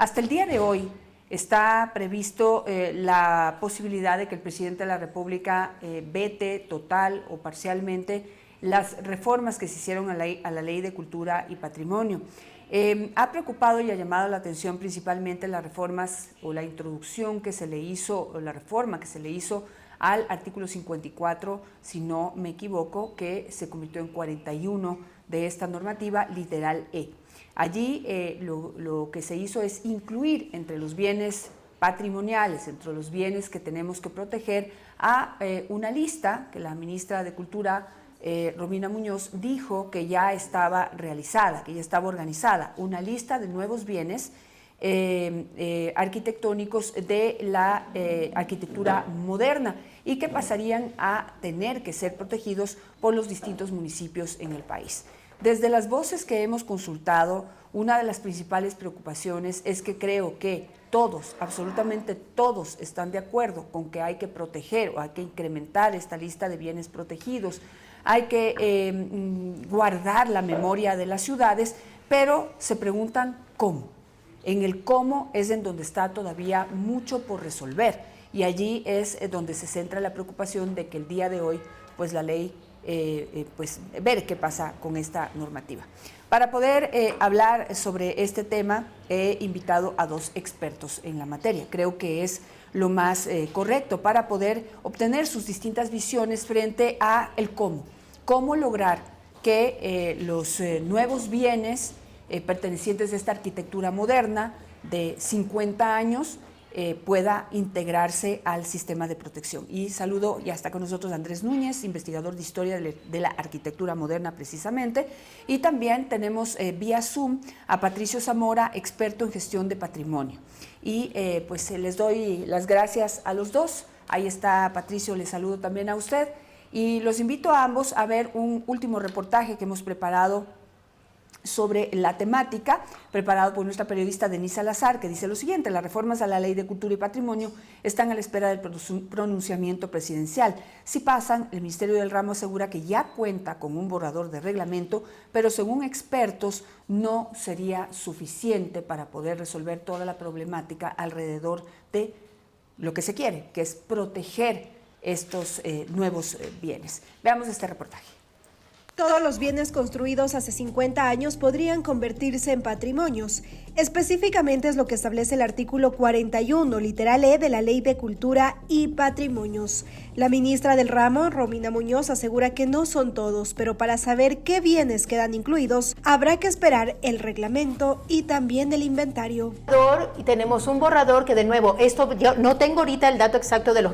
Hasta el día de hoy está previsto la posibilidad de que el presidente de la República vete total o parcialmente las reformas que se hicieron a la Ley de Cultura y Patrimonio. Ha preocupado y ha llamado la atención principalmente las reformas o la introducción que se le hizo, o la reforma que se le hizo al artículo 54, si no me equivoco, que se convirtió en 41 de esta normativa, literal E. Allí lo que se hizo es incluir entre los bienes patrimoniales, entre los bienes que tenemos que proteger, a una lista que la ministra de Cultura, Romina Muñoz, dijo que ya estaba realizada, que ya estaba organizada, una lista de nuevos bienes arquitectónicos de la arquitectura moderna y que pasarían a tener que ser protegidos por los distintos municipios en el país. Desde las voces que hemos consultado, una de las principales preocupaciones es que creo que todos, absolutamente todos, están de acuerdo con que hay que proteger o hay que incrementar esta lista de bienes protegidos, hay que guardar la memoria de las ciudades, pero se preguntan cómo. En el cómo es en donde está todavía mucho por resolver y allí es donde se centra la preocupación de que el día de hoy, pues la ley, pues ver qué pasa con esta normativa. Para poder hablar sobre este tema, he invitado a dos expertos en la materia. Creo que es lo más correcto para poder obtener sus distintas visiones frente a el cómo. Cómo lograr que los nuevos bienes pertenecientes a esta arquitectura moderna de 50 años pueda integrarse al sistema de protección. Y saludo, ya está con nosotros Andrés Núñez, investigador de historia de la arquitectura moderna precisamente, y también tenemos vía Zoom a Patricio Zamora, experto en gestión de patrimonio. Y pues les doy las gracias a los dos. Ahí está Patricio, les saludo también a usted y los invito a ambos a ver un último reportaje que hemos preparado sobre la temática, preparado por nuestra periodista Denise Salazar, que dice lo siguiente: las reformas a la Ley de Cultura y Patrimonio están a la espera del pronunciamiento presidencial. Si pasan, el Ministerio del Ramo asegura que ya cuenta con un borrador de reglamento, pero según expertos no sería suficiente para poder resolver toda la problemática alrededor de lo que se quiere, que es proteger estos nuevos bienes. Veamos este reportaje. Todos los bienes construidos hace 50 años podrían convertirse en patrimonios. Específicamente es lo que establece el artículo 41, literal E, de la Ley de Cultura y Patrimonios. La ministra del ramo, Romina Muñoz, asegura que no son todos, pero para saber qué bienes quedan incluidos, habrá que esperar el reglamento y también el inventario. Y tenemos un borrador que, de nuevo, esto yo no tengo ahorita el dato exacto de los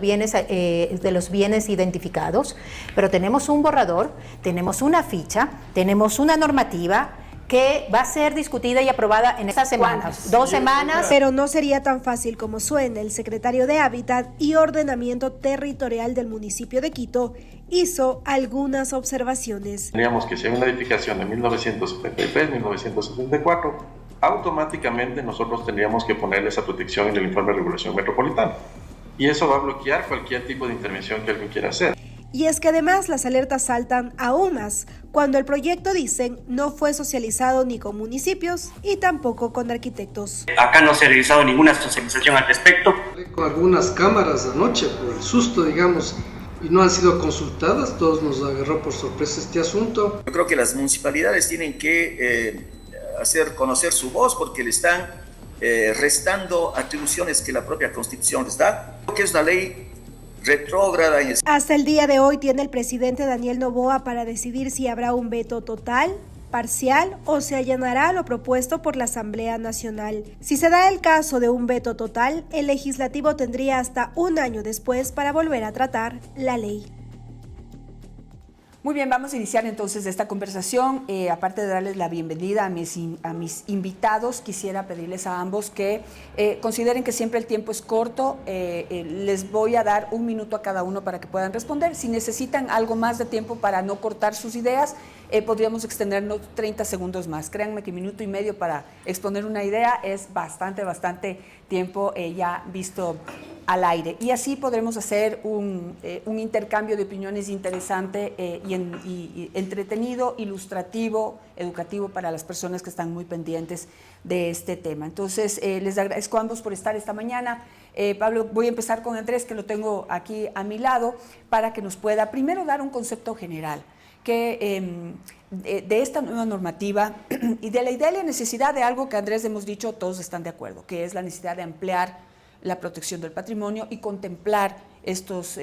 bienes identificados, pero tenemos un borrador, tenemos una ficha, tenemos una normativa que va a ser discutida y aprobada en estas semanas, 2 semanas. Pero no sería tan fácil como suena. El secretario de Hábitat y Ordenamiento Territorial del municipio de Quito hizo algunas observaciones. Teníamos que si hay una edificación de 1973, 1974, automáticamente nosotros tendríamos que ponerle esa protección en el informe de regulación metropolitana. Y eso va a bloquear cualquier tipo de intervención que alguien quiera hacer. Y es que además las alertas saltan aún más cuando el proyecto, dicen, no fue socializado ni con municipios y tampoco con arquitectos. Acá no se ha realizado ninguna socialización al respecto. Con algunas cámaras anoche, por el susto, digamos, y no han sido consultadas, todos nos agarró por sorpresa este asunto. Yo creo que las municipalidades tienen que hacer conocer su voz porque le están restando atribuciones que la propia Constitución les da, que es una ley retrógrada. Hasta el día de hoy tiene el presidente Daniel Noboa para decidir si habrá un veto total, parcial o se allanará lo propuesto por la Asamblea Nacional. Si se da el caso de un veto total, el legislativo tendría hasta un año después para volver a tratar la ley. Muy bien, vamos a iniciar entonces esta conversación. Aparte de darles la bienvenida a mis invitados, quisiera pedirles a ambos que consideren que siempre el tiempo es corto. Les voy a dar 1 minuto a cada uno para que puedan responder. Si necesitan algo más de tiempo para no cortar sus ideas, podríamos extendernos 30 segundos más. Créanme que 1,5 minutos para exponer una idea es bastante tiempo ya visto al aire. Y así podremos hacer un intercambio de opiniones interesante y entretenido, ilustrativo, educativo para las personas que están muy pendientes de este tema. Entonces, les agradezco a ambos por estar esta mañana. Pablo, voy a empezar con Andrés, que lo tengo aquí a mi lado, para que nos pueda primero dar un concepto general de esta nueva normativa y de la idea y la necesidad de algo que, Andrés, hemos dicho, todos están de acuerdo, que es la necesidad de ampliar la protección del patrimonio y contemplar estos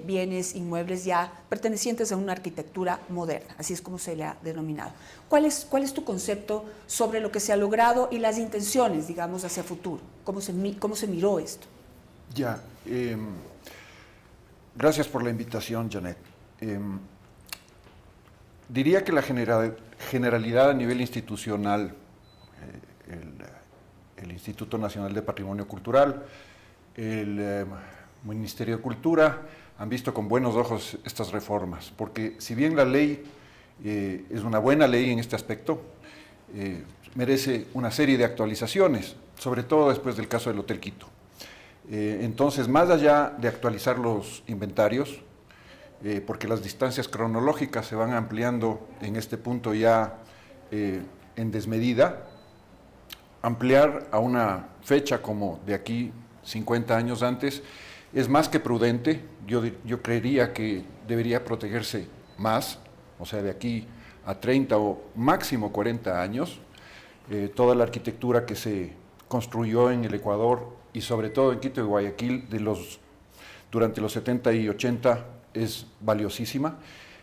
bienes inmuebles ya pertenecientes a una arquitectura moderna, así es como se le ha denominado. ¿Cuál es tu concepto sobre lo que se ha logrado y las intenciones, digamos, hacia futuro? ¿Cómo se miró esto? Ya, gracias por la invitación, Janet. Diría que la generalidad a nivel institucional, el Instituto Nacional de Patrimonio Cultural, el Ministerio de Cultura, han visto con buenos ojos estas reformas, porque si bien la ley es una buena ley en este aspecto, merece una serie de actualizaciones, sobre todo después del caso del Hotel Quito. Entonces, más allá de actualizar los inventarios, porque las distancias cronológicas se van ampliando en este punto ya en desmedida, ampliar a una fecha como de aquí 50 años antes es más que prudente. Yo creería que debería protegerse más, o sea, de aquí a 30 o máximo 40 años, toda la arquitectura que se construyó en el Ecuador y sobre todo en Quito y Guayaquil durante los 70 y 80 es valiosísima.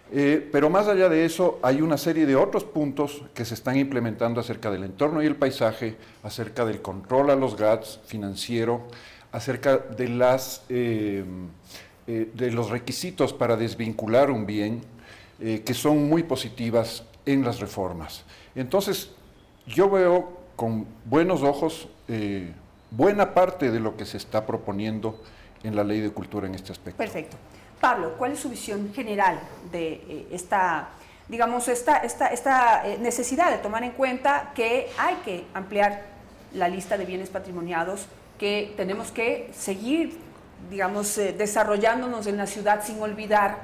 Pero más allá de eso, hay una serie de otros puntos que se están implementando acerca del entorno y el paisaje, acerca del control a los GATS financiero, acerca de los requisitos para desvincular un bien, que son muy positivas en las reformas. Entonces, yo veo con buenos ojos buena parte de lo que se está proponiendo en la Ley de Cultura en este aspecto. Perfecto. Pablo, ¿cuál es su visión general de esta necesidad de tomar en cuenta que hay que ampliar la lista de bienes patrimoniados, que tenemos que seguir, digamos, desarrollándonos en la ciudad sin olvidar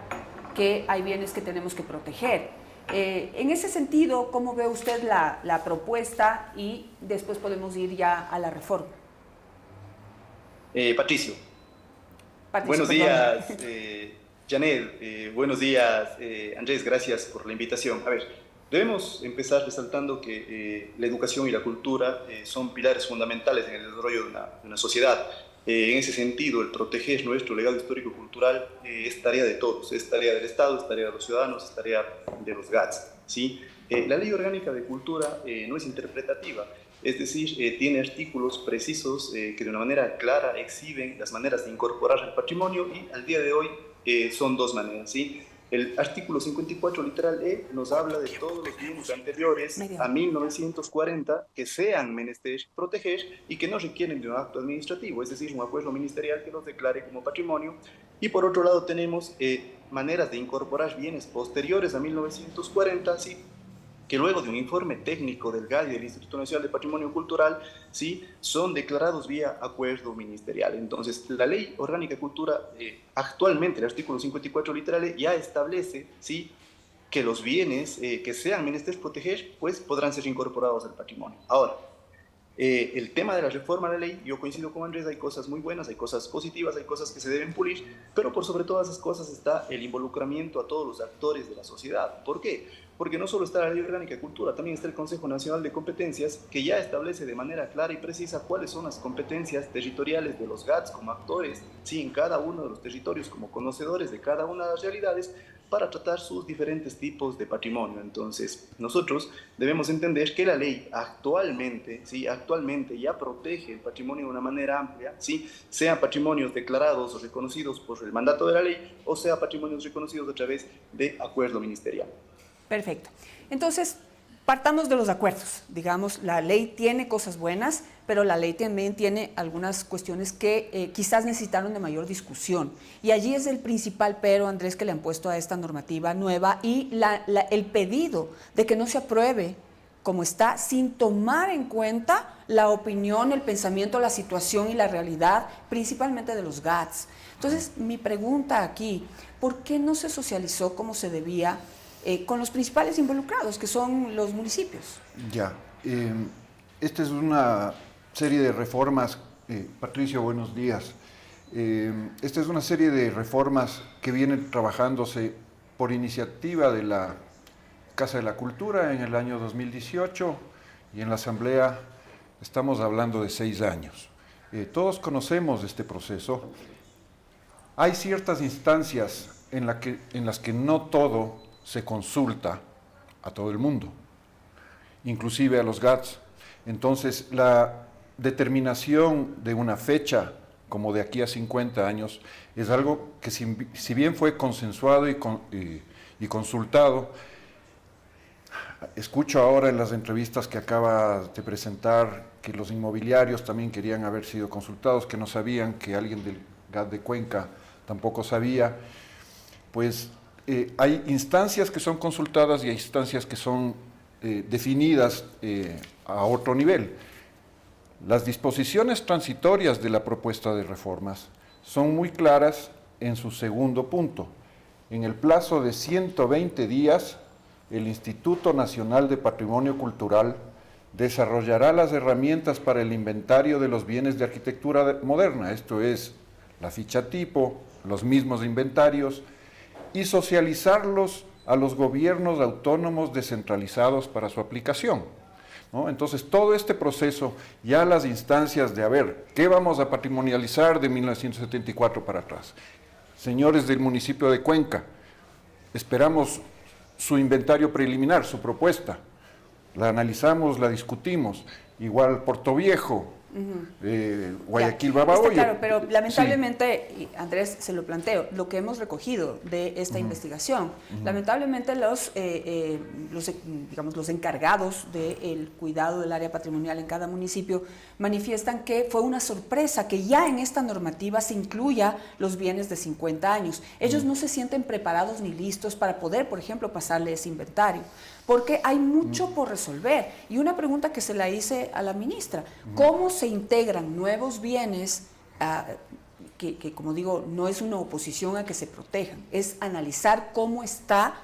que hay bienes que tenemos que proteger? En ese sentido, ¿cómo ve usted la propuesta? Y después podemos ir ya a la reforma. Patricio, buenos días, Janet, buenos días, Andrés, gracias por la invitación. A ver, debemos empezar resaltando que la educación y la cultura son pilares fundamentales en el desarrollo de una sociedad. En ese sentido, el proteger nuestro legado histórico-cultural es tarea de todos, es tarea del Estado, es tarea de los ciudadanos, es tarea de los GATS, ¿sí? La Ley Orgánica de Cultura no es interpretativa, es decir, tiene artículos precisos que de una manera clara exhiben las maneras de incorporar el patrimonio y al día de hoy son dos maneras, ¿sí? El artículo 54, literal E, nos habla de todos los bienes anteriores a 1940 que sean menester proteger y que no requieren de un acto administrativo, es decir, un acuerdo ministerial que los declare como patrimonio. Y por otro lado tenemos maneras de incorporar bienes posteriores a 1940, ¿sí?, que luego de un informe técnico del GAD y del Instituto Nacional de Patrimonio Cultural, ¿sí?, son declarados vía acuerdo ministerial. Entonces, la Ley Orgánica de Cultura, actualmente, el artículo 54 literal, ya establece, ¿sí?, que los bienes que sean menester proteger, pues podrán ser incorporados al patrimonio. Ahora, el tema de la reforma de la ley, yo coincido con Andrés, hay cosas muy buenas, hay cosas positivas, hay cosas que se deben pulir, pero por sobre todas esas cosas está el involucramiento a todos los actores de la sociedad. ¿Por qué? Porque no solo está la Ley Orgánica de Cultura, también está el Consejo Nacional de Competencias, que ya establece de manera clara y precisa cuáles son las competencias territoriales de los GATS como actores, sí, en cada uno de los territorios, como conocedores de cada una de las realidades, para tratar sus diferentes tipos de patrimonio. Entonces, nosotros debemos entender que la ley actualmente, ¿sí?, actualmente ya protege el patrimonio de una manera amplia, ¿sí?, sean patrimonios declarados o reconocidos por el mandato de la ley, o sea patrimonios reconocidos a través de acuerdo ministerial. Perfecto. Entonces, partamos de los acuerdos. Digamos, la ley tiene cosas buenas, pero la ley también tiene algunas cuestiones que quizás necesitaron de mayor discusión. Y allí es el principal pero, Andrés, que le han puesto a esta normativa nueva y el pedido de que no se apruebe como está, sin tomar en cuenta la opinión, el pensamiento, la situación y la realidad, principalmente de los GATS. Entonces, mi pregunta aquí, ¿por qué no se socializó como se debía con los principales involucrados, que son los municipios? Ya, esta es una serie de reformas, Patricio, buenos días. Esta es una serie de reformas que vienen trabajándose por iniciativa de la Casa de la Cultura en el año 2018 y en la Asamblea estamos hablando de 6 años. Todos conocemos este proceso. Hay ciertas instancias en las que no todo se consulta a todo el mundo, inclusive a los GATS. Entonces, la determinación de una fecha como de aquí a 50 años es algo que si bien fue consensuado y consultado, escucho ahora en las entrevistas que acaba de presentar que los inmobiliarios también querían haber sido consultados, que no sabían, que alguien del GAT de Cuenca tampoco sabía. Pues hay instancias que son consultadas y hay instancias que son definidas a otro nivel. Las disposiciones transitorias de la propuesta de reformas son muy claras en su segundo punto. En el plazo de 120 días, el Instituto Nacional de Patrimonio Cultural desarrollará las herramientas para el inventario de los bienes de arquitectura moderna, esto es, la ficha tipo, los mismos inventarios, y socializarlos a los gobiernos autónomos descentralizados para su aplicación, ¿no? Entonces, todo este proceso, ya las instancias de, a ver, ¿qué vamos a patrimonializar de 1974 para atrás? Señores del municipio de Cuenca, esperamos su inventario preliminar, su propuesta, la analizamos, la discutimos, igual Portoviejo, Guayaquil, Babahoyo. Claro, pero lamentablemente, sí. Andrés, se lo planteo, lo que hemos recogido de esta investigación, lamentablemente los encargados del cuidado del área patrimonial en cada municipio manifiestan que fue una sorpresa que ya en esta normativa se incluya los bienes de 50 años. Ellos no se sienten preparados ni listos para poder, por ejemplo, pasarle ese inventario, porque hay mucho por resolver. Y una pregunta que se la hice a la ministra, ¿cómo se integran nuevos bienes que, como digo, no es una oposición a que se protejan, es analizar cómo está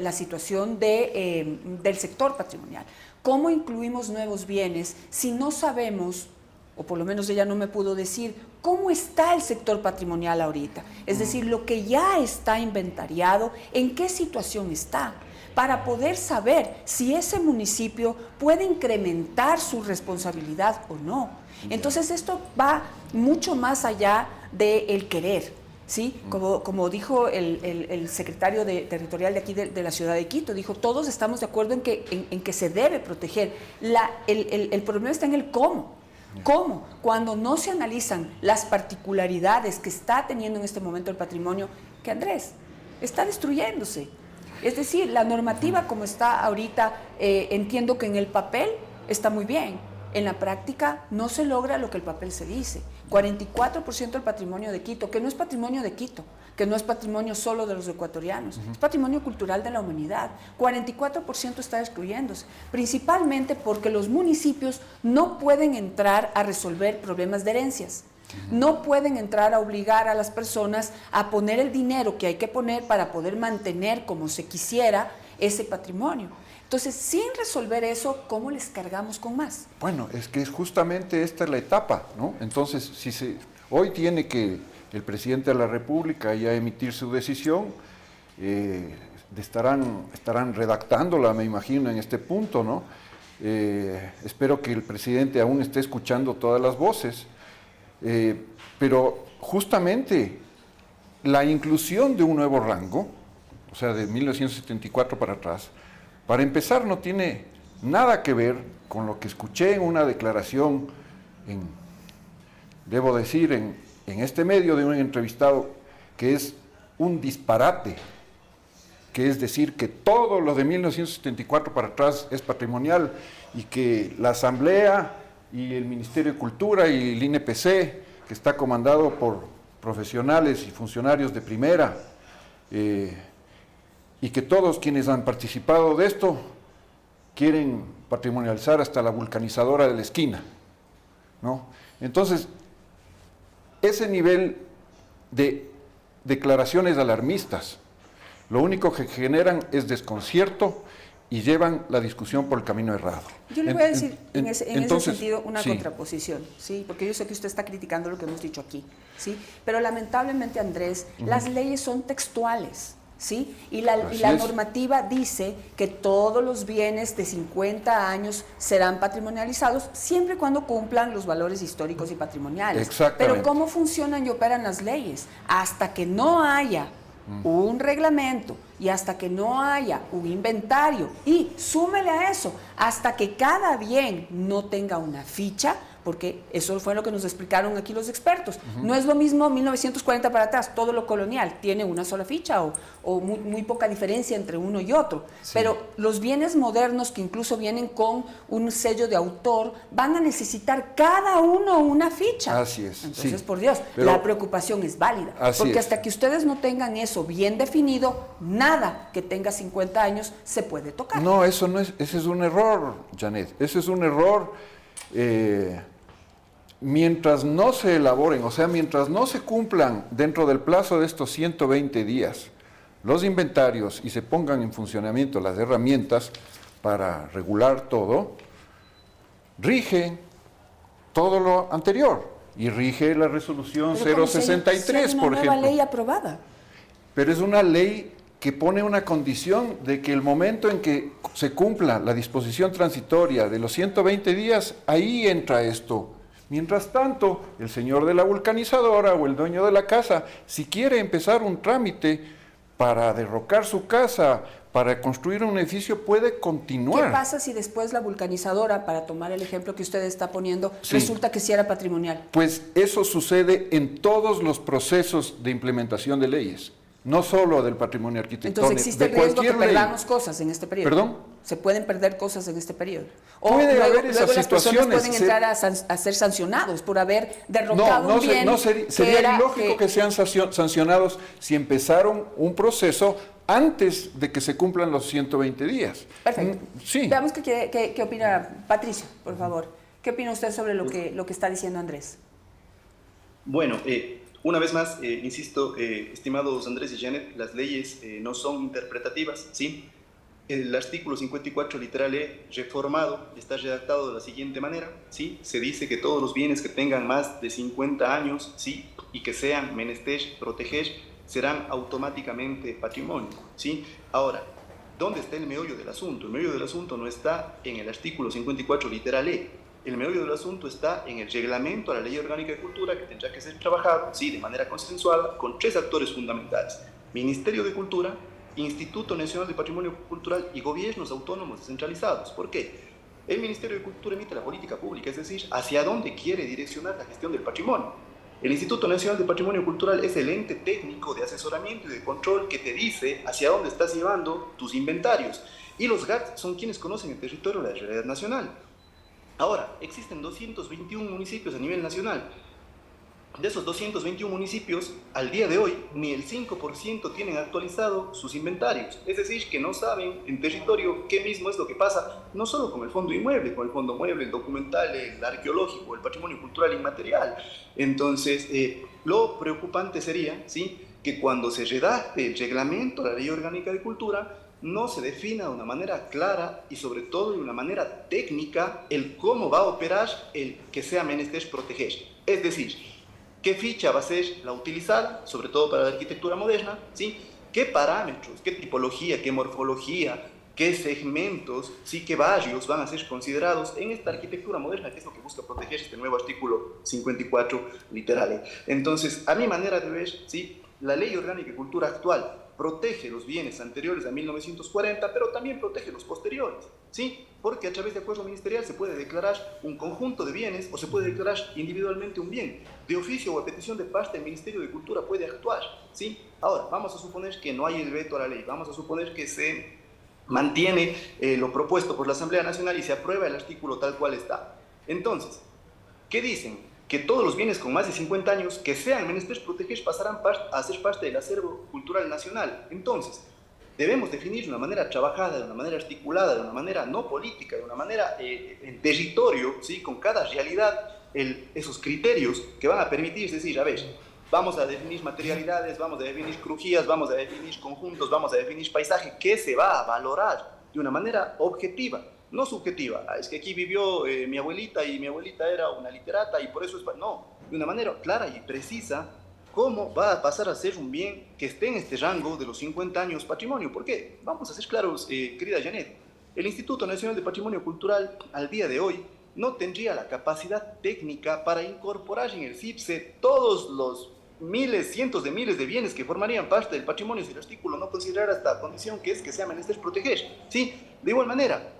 la situación del sector patrimonial? ¿Cómo incluimos nuevos bienes si no sabemos, o por lo menos ella no me pudo decir, cómo está el sector patrimonial ahorita? Es decir, lo que ya está inventariado, ¿en qué situación está? Para poder saber si ese municipio puede incrementar su responsabilidad o no. Entonces esto va mucho más allá del querer, ¿sí? Como dijo el secretario territorial de aquí de la ciudad de Quito, dijo, todos estamos de acuerdo en que se debe proteger. El problema está en el cómo. ¿Cómo? Cuando no se analizan las particularidades que está teniendo en este momento el patrimonio, que Andrés, está destruyéndose. Es decir, la normativa como está ahorita, entiendo que en el papel está muy bien, en la práctica no se logra lo que el papel se dice. 44% del patrimonio de Quito, que no es patrimonio de Quito, que no es patrimonio solo de los ecuatorianos, es patrimonio cultural de la humanidad. 44% está destruyéndose, principalmente porque los municipios no pueden entrar a resolver problemas de herencias. No pueden entrar a obligar a las personas a poner el dinero que hay que poner para poder mantener como se quisiera ese patrimonio. Entonces, sin resolver eso, ¿cómo les cargamos con más? Bueno, es que justamente esta es la etapa, ¿no? Entonces, hoy tiene que el presidente de la República ya emitir su decisión, estarán redactándola, me imagino, en este punto, ¿no? Espero que el presidente aún esté escuchando todas las voces. Pero justamente la inclusión de un nuevo rango, o sea, de 1974 para atrás, para empezar no tiene nada que ver con lo que escuché en una declaración, debo decir, en este medio de un entrevistado, que es un disparate, que es decir que todo lo de 1974 para atrás es patrimonial y que la Asamblea y el Ministerio de Cultura y el INPC, que está comandado por profesionales y funcionarios de primera, y que todos quienes han participado de esto quieren patrimonializar hasta la vulcanizadora de la esquina, ¿no? Entonces, ese nivel de declaraciones alarmistas, lo único que generan es desconcierto y llevan la discusión por el camino errado. Yo le voy a decir en ese entonces, sentido una sí. contraposición, ¿sí? Porque yo sé que usted está criticando lo que hemos dicho aquí, ¿sí? Pero lamentablemente, Andrés, las leyes son textuales, ¿sí? Y la normativa dice que todos los bienes de 50 años serán patrimonializados siempre y cuando cumplan los valores históricos y patrimoniales. Exactamente. Pero ¿cómo funcionan y operan las leyes? Hasta que no haya un reglamento y hasta que no haya un inventario y súmele a eso, hasta que cada bien no tenga una ficha, porque eso fue lo que nos explicaron aquí los expertos. No es lo mismo 1940 para atrás, todo lo colonial tiene una sola ficha o muy poca diferencia entre uno y otro. Sí. Pero los bienes modernos que incluso vienen con un sello de autor van a necesitar cada uno una ficha. Así es. Entonces, sí. por Dios, la preocupación es válida. Porque hasta que ustedes no tengan eso bien definido, nada que tenga 50 años se puede tocar. No, eso no es, ese es un error, Janet. Ese es un error. Mientras no se elaboren, o sea, mientras no se cumplan dentro del plazo de estos 120 días los inventarios y se pongan en funcionamiento las herramientas para regular todo, rige todo lo anterior y rige la resolución 063, por ejemplo. Es una nueva ley aprobada. Pero es una ley que pone una condición de que el momento en que se cumpla la disposición transitoria de los 120 días, ahí entra esto. Mientras tanto, el señor de la vulcanizadora o el dueño de la casa, si quiere empezar un trámite para derrocar su casa, para construir un edificio, puede continuar. ¿Qué pasa si después la vulcanizadora, para tomar el ejemplo que usted está poniendo, resulta que sí era patrimonial? Pues eso sucede en todos los procesos de implementación de leyes. No solo del patrimonio arquitectónico. Entonces existe el riesgo que perdamos cosas en este periodo. ¿Perdón? Se pueden perder cosas en este periodo. O puede luego, haber esas luego situaciones. Las personas pueden entrar a ser sancionados por haber derrocado un bien. Sería ilógico que sean sancionados si empezaron un proceso antes de que se cumplan los 120 días. Perfecto. Sí. Veamos qué opina Patricio, por favor. ¿Qué opina usted sobre lo que está diciendo Andrés? Bueno, una vez más, insisto, estimados Andrés y Janet, las leyes no son interpretativas, ¿sí? El artículo 54 literal E reformado está redactado de la siguiente manera, ¿sí? Se dice que todos los bienes que tengan más de 50 años, ¿sí? Y que sean menester proteger, serán automáticamente patrimonio, ¿sí? Ahora, ¿dónde está el meollo del asunto? El meollo del asunto no está en el artículo 54 literal E. El meollo del asunto está en el reglamento a la Ley Orgánica de Cultura, que tendrá que ser trabajado, sí, de manera consensuada con tres actores fundamentales: Ministerio de Cultura, Instituto Nacional de Patrimonio Cultural y gobiernos autónomos descentralizados. ¿Por qué? El Ministerio de Cultura emite la política pública, es decir, hacia dónde quiere direccionar la gestión del patrimonio. El Instituto Nacional de Patrimonio Cultural es el ente técnico de asesoramiento y de control que te dice hacia dónde estás llevando tus inventarios. Y los GAT son quienes conocen el territorio de la realidad nacional. Ahora, existen 221 municipios a nivel nacional. De esos 221 municipios, al día de hoy, ni el 5% tienen actualizado sus inventarios. Es decir, que no saben en territorio qué mismo es lo que pasa, no solo con el fondo inmueble, con el fondo mueble, el documental, el arqueológico, el patrimonio cultural inmaterial. Entonces, lo preocupante sería, ¿sí?, que cuando se redacte el reglamento, la Ley Orgánica de Cultura, no se defina de una manera clara y sobre todo de una manera técnica el cómo va a operar el que sea menester proteger. Es decir, qué ficha va a ser la utilizada, sobre todo para la arquitectura moderna, ¿sí? Qué parámetros, qué tipología, qué morfología, qué segmentos, ¿sí?, qué barrios van a ser considerados en esta arquitectura moderna, que es lo que busca proteger este nuevo artículo 54 literal. Entonces, a mi manera de ver, ¿sí?, la Ley Orgánica de Cultura actual protege los bienes anteriores a 1940, pero también protege los posteriores, ¿sí? Porque a través de acuerdo ministerial se puede declarar un conjunto de bienes o se puede declarar individualmente un bien. De oficio o a petición de parte, el Ministerio de Cultura puede actuar, ¿sí? Ahora, vamos a suponer que no hay el veto a la ley, vamos a suponer que se mantiene lo propuesto por la Asamblea Nacional y se aprueba el artículo tal cual está. Entonces, ¿qué dicen? Que todos los bienes con más de 50 años que sean menester proteger pasarán a ser parte del acervo cultural nacional. Entonces, debemos definir de una manera trabajada, de una manera articulada, de una manera no política, de una manera en territorio, ¿sí? Con cada realidad, esos criterios que van a permitir decir, a ver, vamos a definir materialidades, vamos a definir crujías, vamos a definir conjuntos, vamos a definir paisaje, que se va a valorar de una manera objetiva, no subjetiva. Es que aquí vivió mi abuelita y mi abuelita era una literata y por eso es... No, de una manera clara y precisa, ¿cómo va a pasar a ser un bien que esté en este rango de los 50 años patrimonio? ¿Por qué? Vamos a ser claros, querida Janet. El Instituto Nacional de Patrimonio Cultural, al día de hoy, no tendría la capacidad técnica para incorporar en el CIPSE todos los miles, cientos de miles de bienes que formarían parte del patrimonio si el artículo no considerara esta condición que es que sea menester proteger. ¿Sí? De igual manera,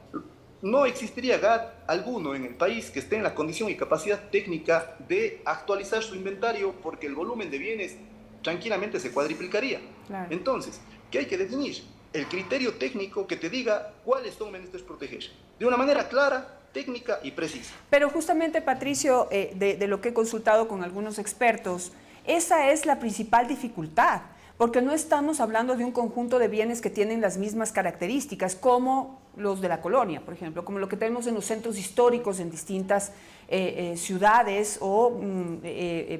no existiría GAT alguno en el país que esté en la condición y capacidad técnica de actualizar su inventario porque el volumen de bienes tranquilamente se cuadriplicaría. Claro. Entonces, ¿qué hay que definir? El criterio técnico que te diga cuáles son menesteres proteger. De una manera clara, técnica y precisa. Pero justamente, Patricio, de lo que he consultado con algunos expertos, esa es la principal dificultad, porque no estamos hablando de un conjunto de bienes que tienen las mismas características, como los de la colonia, por ejemplo, como lo que tenemos en los centros históricos en distintas ciudades o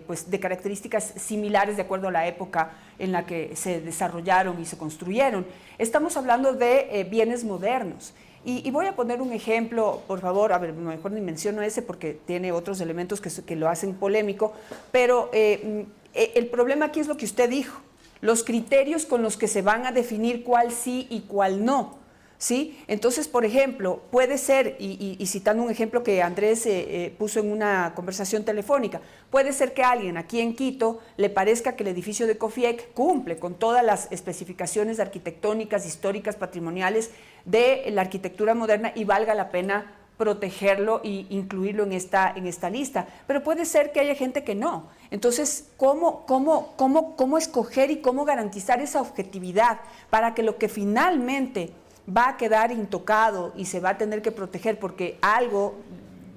pues de características similares de acuerdo a la época en la que se desarrollaron y se construyeron. Estamos hablando de bienes modernos. Y voy a poner un ejemplo, por favor, a ver, mejor ni menciono ese porque tiene otros elementos que lo hacen polémico, pero el problema aquí es lo que usted dijo, los criterios con los que se van a definir cuál sí y cuál no, ¿sí? Entonces, por ejemplo, puede ser, y citando un ejemplo que Andrés puso en una conversación telefónica, puede ser que a alguien aquí en Quito le parezca que el edificio de COFIEC cumple con todas las especificaciones arquitectónicas, históricas, patrimoniales de la arquitectura moderna y valga la pena protegerlo e incluirlo en esta lista. Pero puede ser que haya gente que no. Entonces, ¿cómo escoger y cómo garantizar esa objetividad para que lo que finalmente va a quedar intocado y se va a tener que proteger porque algo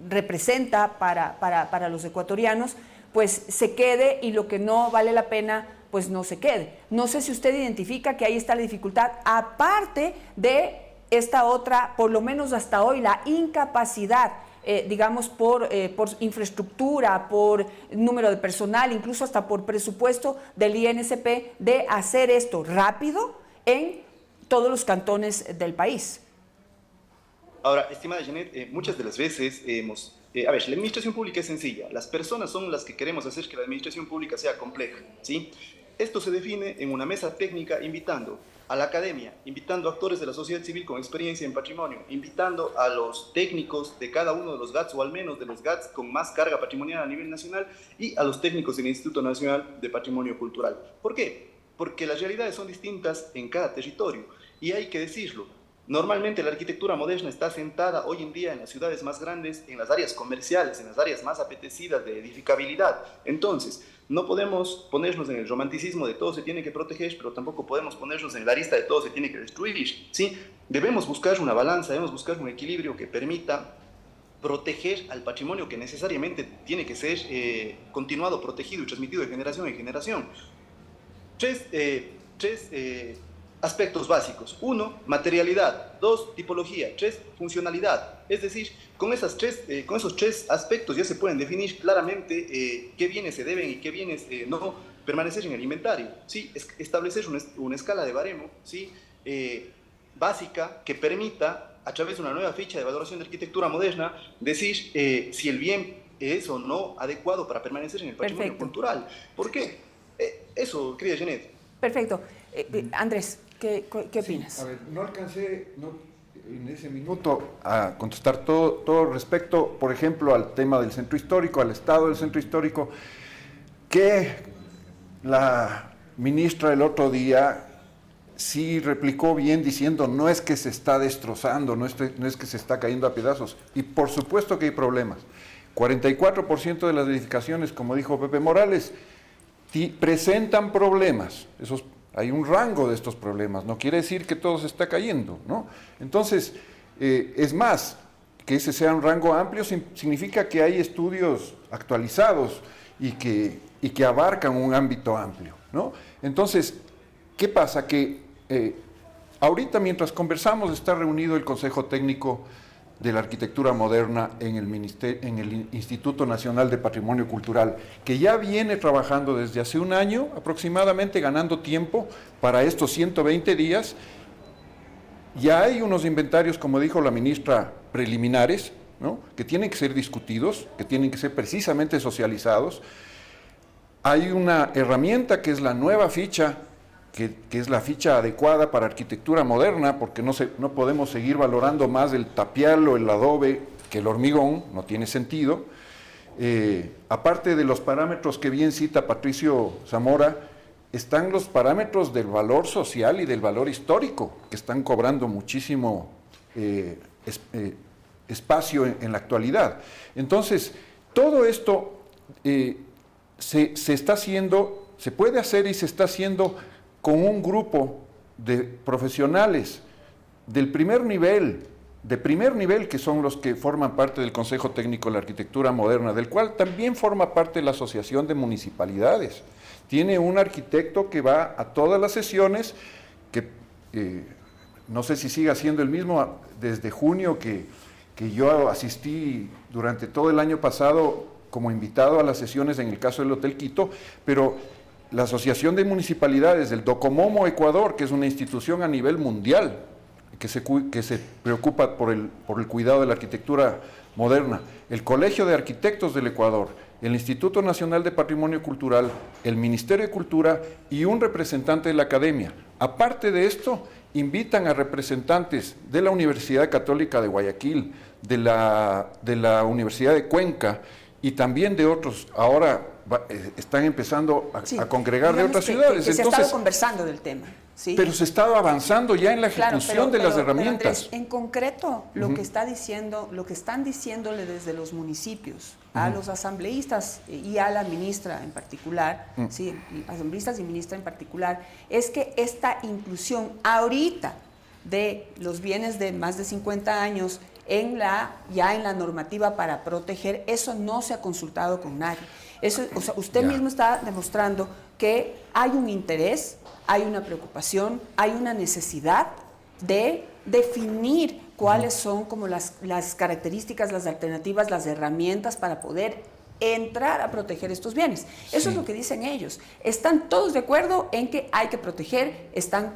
representa para los ecuatorianos, pues se quede y lo que no vale la pena, pues no se quede? No sé si usted identifica que ahí está la dificultad, aparte de esta otra, por lo menos hasta hoy, la incapacidad, digamos, por infraestructura, por número de personal, incluso hasta por presupuesto del INSP, de hacer esto rápido en todos los cantones del país. Ahora, estimada Janet, muchas de las veces a ver, la administración pública es sencilla. Las personas son las que queremos hacer que la administración pública sea compleja, ¿sí? Esto se define en una mesa técnica invitando a la academia, invitando a actores de la sociedad civil con experiencia en patrimonio, invitando a los técnicos de cada uno de los GATS o al menos de los GATS con más carga patrimonial a nivel nacional y a los técnicos del Instituto Nacional de Patrimonio Cultural. ¿Por qué? Porque las realidades son distintas en cada territorio y hay que decirlo. Normalmente la arquitectura moderna está sentada hoy en día en las ciudades más grandes, en las áreas comerciales, en las áreas más apetecidas de edificabilidad. Entonces, no podemos ponernos en el romanticismo de todo se tiene que proteger, pero tampoco podemos ponernos en la arista de todo se tiene que destruir, ¿sí? Debemos buscar una balanza, debemos buscar un equilibrio que permita proteger al patrimonio que necesariamente tiene que ser continuado, protegido y transmitido de generación en generación. Tres aspectos básicos. 1, materialidad. 2, tipología. 3, funcionalidad. Es decir, con esos tres aspectos ya se pueden definir claramente qué bienes se deben y qué bienes no permanecer en el inventario. ¿Sí? Establecer una escala de baremo, ¿sí? Básica que permita, a través de una nueva ficha de valoración de arquitectura moderna, decir si el bien es o no adecuado para permanecer en el patrimonio cultural. ¿Por qué? Eso, querida Janet. Perfecto. Andrés, ¿qué opinas? Sí, a ver, no alcancé en ese minuto a contestar todo respecto, por ejemplo, al tema del centro histórico, al estado del centro histórico, que la ministra el otro día sí replicó bien diciendo no es que se está destrozando, no es que se está cayendo a pedazos, y por supuesto que hay problemas. 44% de las edificaciones, como dijo Pepe Morales, presentan problemas. Hay un rango de estos problemas, no quiere decir que todo se está cayendo, ¿no? Entonces, es más, que ese sea un rango amplio significa que hay estudios actualizados y que abarcan un ámbito amplio, ¿no? Entonces, ¿qué pasa? Que Ahorita, mientras conversamos, está reunido el Consejo Técnico de la Arquitectura Moderna en el Instituto Nacional de Patrimonio Cultural, que ya viene trabajando desde hace un año aproximadamente, ganando tiempo para estos 120 días. Ya hay unos inventarios, como dijo la ministra, preliminares, ¿no?, que tienen que ser discutidos, que tienen que ser precisamente socializados. Hay una herramienta que es la nueva ficha, que es la ficha adecuada para arquitectura moderna, porque no podemos seguir valorando más el tapial o el adobe que el hormigón, no tiene sentido. Aparte de los parámetros que bien cita Patricio Zamora, están los parámetros del valor social y del valor histórico, que están cobrando muchísimo espacio en la actualidad. Entonces, todo esto se está haciendo, se puede hacer y se está haciendo con un grupo de profesionales de primer nivel, que son los que forman parte del Consejo Técnico de la Arquitectura Moderna, del cual también forma parte la Asociación de Municipalidades. Tiene un arquitecto que va a todas las sesiones, que no sé si sigue siendo el mismo desde junio, que yo asistí durante todo el año pasado como invitado a las sesiones en el caso del Hotel Quito, pero la Asociación de Municipalidades del Docomomo Ecuador, que es una institución a nivel mundial que se preocupa por el cuidado de la arquitectura moderna, el Colegio de Arquitectos del Ecuador, el Instituto Nacional de Patrimonio Cultural, el Ministerio de Cultura y un representante de la academia. Aparte de esto, invitan a representantes de la Universidad Católica de Guayaquil, de la Universidad de Cuenca y también de otros. Ahora están empezando a congregar de otras ciudades. Que se ha estado conversando del tema. ¿Sí? Pero se está avanzando ya en la ejecución de las herramientas. Andrés, en concreto, lo que está diciendo, lo que están diciéndole desde los municipios a los asambleístas y a la ministra en particular, sí, asambleístas y ministra en particular, es que esta inclusión ahorita de los bienes de más de 50 años ya en la normativa para proteger, eso no se ha consultado con nadie. Eso, o sea, usted mismo está demostrando que hay un interés, hay una preocupación, hay una necesidad de definir cuáles son como las características, las alternativas, las herramientas para poder entrar a proteger estos bienes. Eso es lo que dicen ellos. Están todos de acuerdo en que hay que proteger,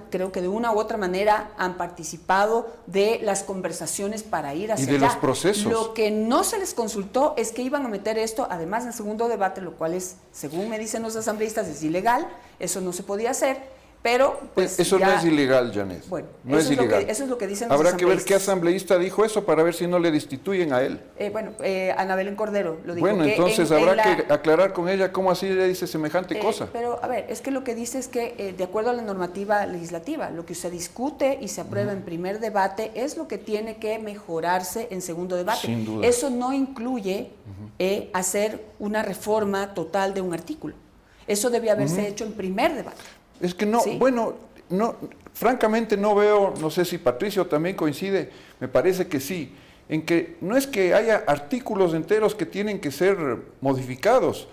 creo que de una u otra manera han participado de las conversaciones para ir hacia allá. Y de los procesos. Lo que no se les consultó es que iban a meter esto, además en segundo debate, lo cual es, según me dicen los asambleístas, es ilegal, eso no se podía hacer. Pero, pues, eso no es ilegal, Janet. Bueno, no es ilegal. Eso es lo que dicen los Habrá asambleístas. que ver qué asambleísta dijo eso para ver si no le destituyen a él. Ana Belén Cordero lo dijo. Bueno, entonces habrá que aclarar con ella cómo así le dice semejante cosa. Pero, a ver, es que lo que dice es que, de acuerdo a la normativa legislativa, lo que se discute y se aprueba en primer debate es lo que tiene que mejorarse en segundo debate. Sin duda. Eso no incluye hacer una reforma total de un artículo. Eso debía haberse hecho en primer debate. Es que no, ¿sí? Bueno, no, francamente no veo, no sé si Patricio también coincide, me parece que sí, en que no es que haya artículos enteros que tienen que ser modificados,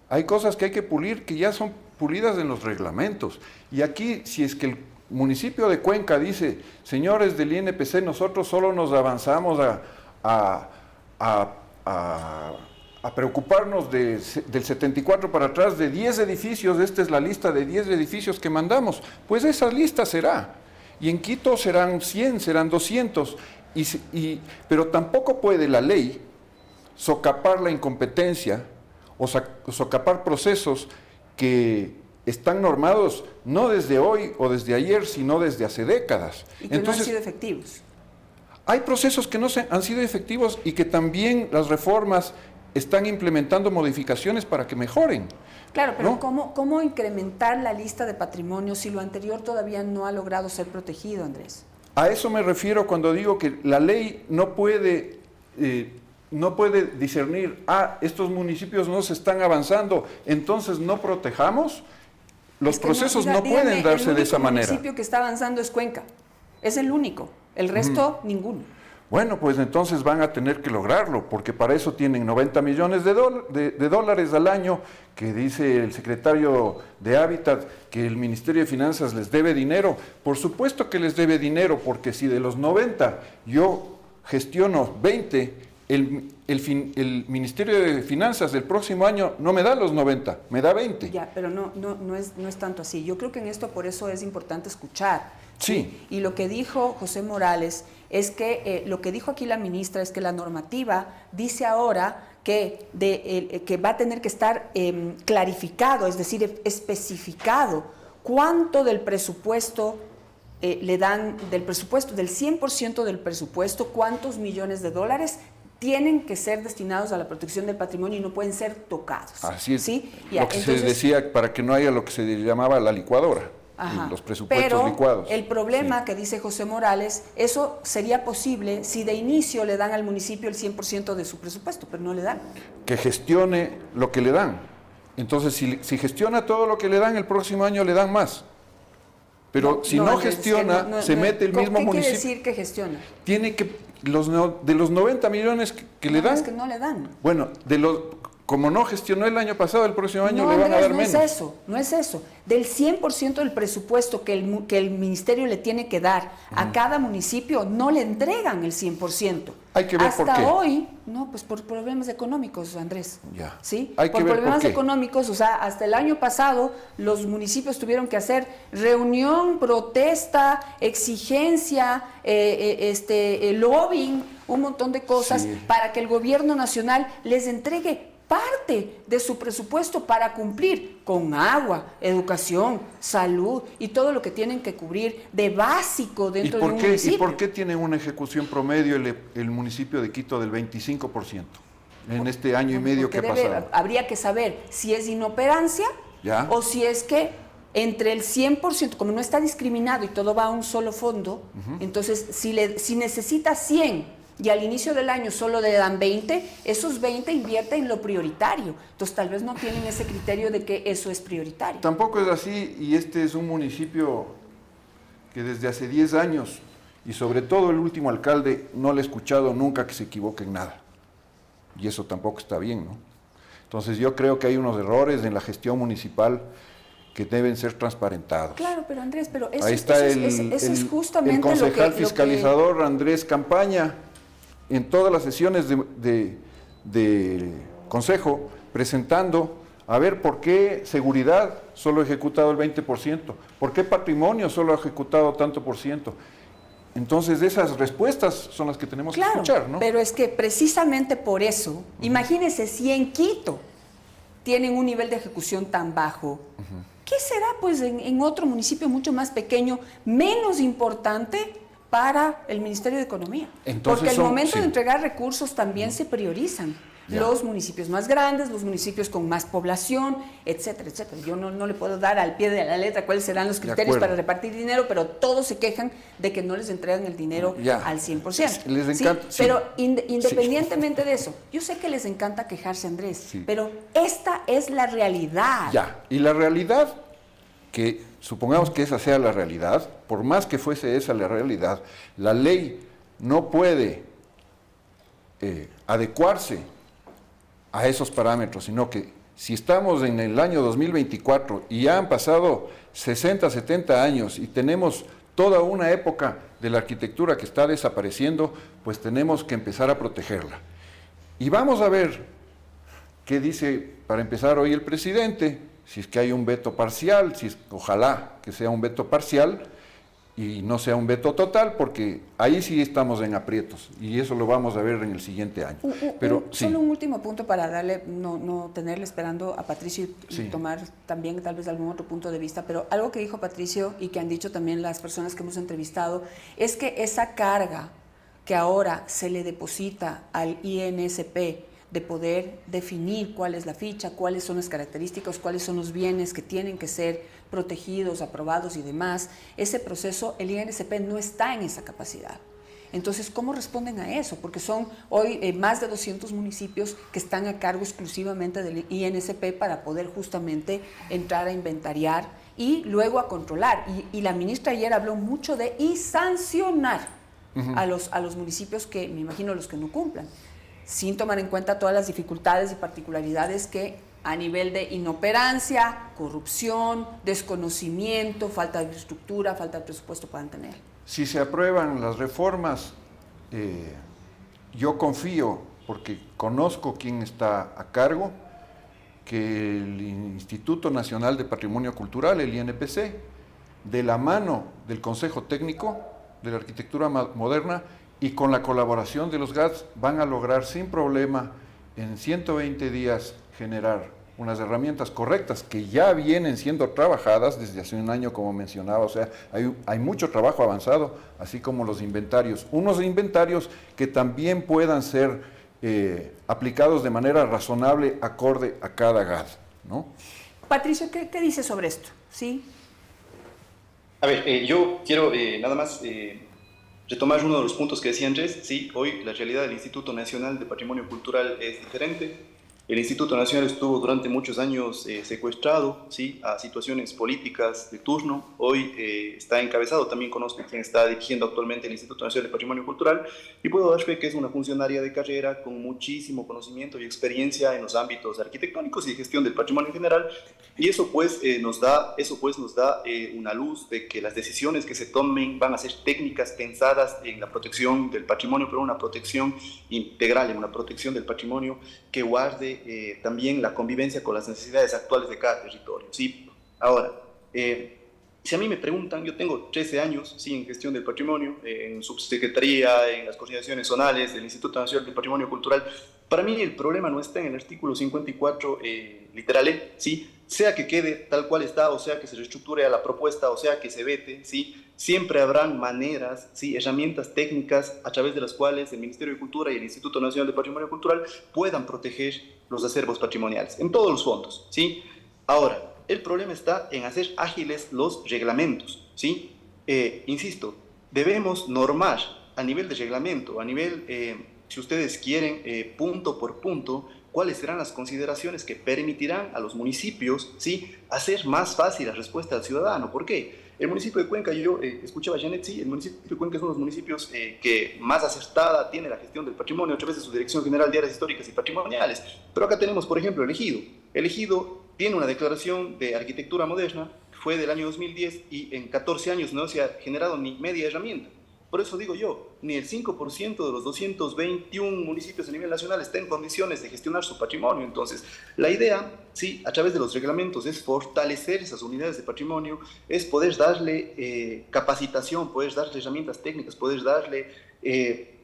hay cosas que hay que pulir que ya son pulidas en los reglamentos. Y aquí, si es que el municipio de Cuenca dice, señores del INPC, nosotros solo nos avanzamos a preocuparnos del 74 para atrás de 10 edificios, esta es la lista de 10 edificios que mandamos, pues esa lista será, y en Quito serán 100, serán 200, pero tampoco puede la ley socapar la incompetencia o socapar procesos que están normados no desde hoy o desde ayer, sino desde hace décadas. Y que no han sido efectivos. Hay procesos que no han sido efectivos y que también las reformas están implementando modificaciones para que mejoren. Claro, pero ¿no? ¿Cómo incrementar la lista de patrimonio si lo anterior todavía no ha logrado ser protegido, Andrés? A eso me refiero cuando digo que la ley no puede discernir, estos municipios no se están avanzando, entonces no protejamos. Los procesos no pueden darse de esa manera. El municipio que está avanzando es Cuenca, es el único, el resto ninguno. Bueno, pues entonces van a tener que lograrlo, porque para eso tienen 90 millones de dólares al año, que dice el secretario de Hábitat que el Ministerio de Finanzas les debe dinero. Por supuesto que les debe dinero, porque si de los 90 yo gestiono 20, el Ministerio de Finanzas del próximo año no me da los 90, me da 20. Ya, pero no es tanto así. Yo creo que en esto por eso es importante escuchar. Sí. Y lo que dijo José Morales es que, lo que dijo aquí la ministra es que la normativa dice ahora que va a tener que estar clarificado, es decir, especificado cuánto del presupuesto le dan, del 100% del presupuesto, cuántos millones de dólares tienen que ser destinados a la protección del patrimonio y no pueden ser tocados. Así es. ¿Sí? Lo que se decía, para que no haya lo que se llamaba la licuadora. Ajá. Los presupuestos licuados. El problema que dice José Morales, eso sería posible si de inicio le dan al municipio el 100% de su presupuesto, pero no le dan. Que gestione lo que le dan. Entonces, si gestiona todo lo que le dan, el próximo año le dan más. Pero si no gestiona, se mete el mismo municipio. ¿Qué quiere decir que gestiona? Tiene que, de los 90 millones que le dan. Es que no le dan. Bueno, como no gestionó el año pasado, el próximo año le van a dar menos. No es eso. Del 100% del presupuesto que el ministerio le tiene que dar a cada municipio, no le entregan el 100%. Hay que ver por qué. Hasta hoy, no, pues por problemas económicos, Andrés. Ya. ¿Sí? Hay que por ver problemas por qué. económicos, o sea, hasta el año pasado los municipios tuvieron que hacer reunión, protesta, exigencia, lobbying, un montón de cosas para que el gobierno nacional les entregue parte de su presupuesto para cumplir con agua, educación, salud y todo lo que tienen que cubrir de básico dentro de un municipio. ¿Y por qué tienen una ejecución promedio el municipio de Quito del 25% en este año y medio que ha pasado? Habría que saber si es inoperancia o si es que entre el 100%, como no está discriminado y todo va a un solo fondo, entonces si necesita 100 y al inicio del año solo le dan 20, esos 20 invierte en lo prioritario. Entonces tal vez no tienen ese criterio de que eso es prioritario. Tampoco es así, y este es un municipio que desde hace 10 años, y sobre todo el último alcalde, no le he escuchado nunca que se equivoque en nada. Y eso tampoco está bien, ¿no? Entonces yo creo que hay unos errores en la gestión municipal que deben ser transparentados. Claro, pero Andrés, pero ahí está eso es justamente el concejal lo que fiscalizador Andrés Campaña, en todas las sesiones de consejo, presentando a ver por qué seguridad solo ha ejecutado el 20%, por qué patrimonio solo ha ejecutado tanto por ciento. Entonces esas respuestas son las que tenemos que escuchar, ¿no? Pero es que precisamente por eso, imagínense si en Quito tienen un nivel de ejecución tan bajo, ¿qué será pues en otro municipio mucho más pequeño, menos importante para el Ministerio de Economía? Entonces porque al momento de entregar recursos también se priorizan los municipios más grandes, los municipios con más población, etcétera, etcétera. Yo no le puedo dar al pie de la letra cuáles serán los criterios para repartir dinero, pero todos se quejan de que no les entregan el dinero al 100%. Les encanta, pero independientemente de eso, yo sé que les encanta quejarse, Andrés, pero esta es la realidad. Y la realidad, que supongamos que esa sea la realidad, por más que fuese esa la realidad, la ley no puede adecuarse a esos parámetros, sino que si estamos en el año 2024 y ya han pasado 60, 70 años y tenemos toda una época de la arquitectura que está desapareciendo, pues tenemos que empezar a protegerla. Y vamos a ver qué dice, para empezar, hoy el presidente, si es que hay un veto parcial, ojalá que sea un veto parcial y no sea un veto total, porque ahí sí estamos en aprietos y eso lo vamos a ver en el siguiente año. Solo un último punto para darle, no tenerle esperando a Patricio y tomar también tal vez algún otro punto de vista, pero algo que dijo Patricio y que han dicho también las personas que hemos entrevistado es que esa carga que ahora se le deposita al INSP de poder definir cuál es la ficha, cuáles son las características, cuáles son los bienes que tienen que ser protegidos, aprobados y demás, ese proceso, el INSP no está en esa capacidad. Entonces, ¿cómo responden a eso? Porque son hoy más de 200 municipios que están a cargo exclusivamente del INSP para poder justamente entrar a inventariar y luego a controlar. Y la ministra ayer habló mucho de sancionar. a los municipios que, me imagino, los que no cumplan, sin tomar en cuenta todas las dificultades y particularidades que a nivel de inoperancia, corrupción, desconocimiento, falta de infraestructura, falta de presupuesto puedan tener. Si se aprueban las reformas, yo confío, porque conozco quién está a cargo, que el Instituto Nacional de Patrimonio Cultural, el INPC, de la mano del Consejo Técnico de la Arquitectura Moderna y con la colaboración de los GATS, van a lograr sin problema en 120 días generar unas herramientas correctas que ya vienen siendo trabajadas desde hace un año, como mencionaba. O sea, hay mucho trabajo avanzado, así como los inventarios. Unos inventarios que también puedan ser aplicados de manera razonable, acorde a cada GAD, ¿no? Patricio, ¿qué dices sobre esto? ¿Sí? A ver, yo quiero nada más retomar uno de los puntos que decía Andrés. Sí, hoy la realidad del Instituto Nacional de Patrimonio Cultural es diferente. El Instituto Nacional estuvo durante muchos años secuestrado, ¿sí?, a situaciones políticas de turno. Hoy está encabezado, también conozco quien está dirigiendo actualmente el Instituto Nacional de Patrimonio Cultural, y puedo dar fe que es una funcionaria de carrera con muchísimo conocimiento y experiencia en los ámbitos arquitectónicos y de gestión del patrimonio en general, y eso pues nos da una luz de que las decisiones que se tomen van a ser técnicas pensadas en la protección del patrimonio, pero una protección integral, en una protección del patrimonio que guarde también la convivencia con las necesidades actuales de cada territorio, ¿sí? Ahora, si a mí me preguntan, yo tengo 13 años, ¿sí?, en gestión del patrimonio, en subsecretaría, en las coordinaciones zonales del Instituto Nacional de Patrimonio Cultural. Para mí el problema no está en el artículo 54, literal E, ¿sí?, sea que quede tal cual está, o sea que se reestructure a la propuesta, o sea que se vete, ¿sí?, siempre habrán maneras, ¿sí?, herramientas técnicas a través de las cuales el Ministerio de Cultura y el Instituto Nacional de Patrimonio Cultural puedan proteger los acervos patrimoniales, en todos los fondos, ¿sí? Ahora, el problema está en hacer ágiles los reglamentos, ¿sí? Insisto, debemos normar a nivel de reglamento, a nivel, si ustedes quieren, punto por punto, cuáles serán las consideraciones que permitirán a los municipios, ¿sí?, hacer más fácil la respuesta al ciudadano. ¿Por qué? El municipio de Cuenca, yo escuchaba a Janet, sí, el municipio de Cuenca es uno de los municipios que más acertada tiene la gestión del patrimonio, a través de su Dirección General de Áreas Históricas y Patrimoniales. Pero acá tenemos, por ejemplo, el Ejido. El Ejido tiene una declaración de arquitectura moderna, fue del año 2010, y en 14 años no se ha generado ni media herramienta. Por eso digo yo, ni el 5% de los 221 municipios a nivel nacional está en condiciones de gestionar su patrimonio. Entonces, la idea, sí, a través de los reglamentos, es fortalecer esas unidades de patrimonio, es poder darle capacitación, poder darle herramientas técnicas, poder darle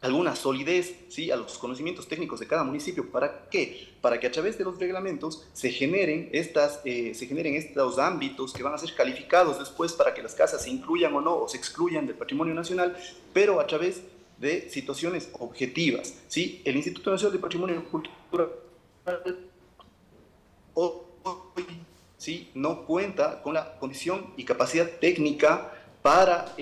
alguna solidez, ¿sí?, a los conocimientos técnicos de cada municipio. ¿Para qué? Para que a través de los reglamentos se generen estos ámbitos que van a ser calificados después para que las casas se incluyan o no, o se excluyan del patrimonio nacional, pero a través de situaciones objetivas, ¿sí? El Instituto Nacional de Patrimonio Cultural hoy, ¿sí?, no cuenta con la condición y capacidad técnica para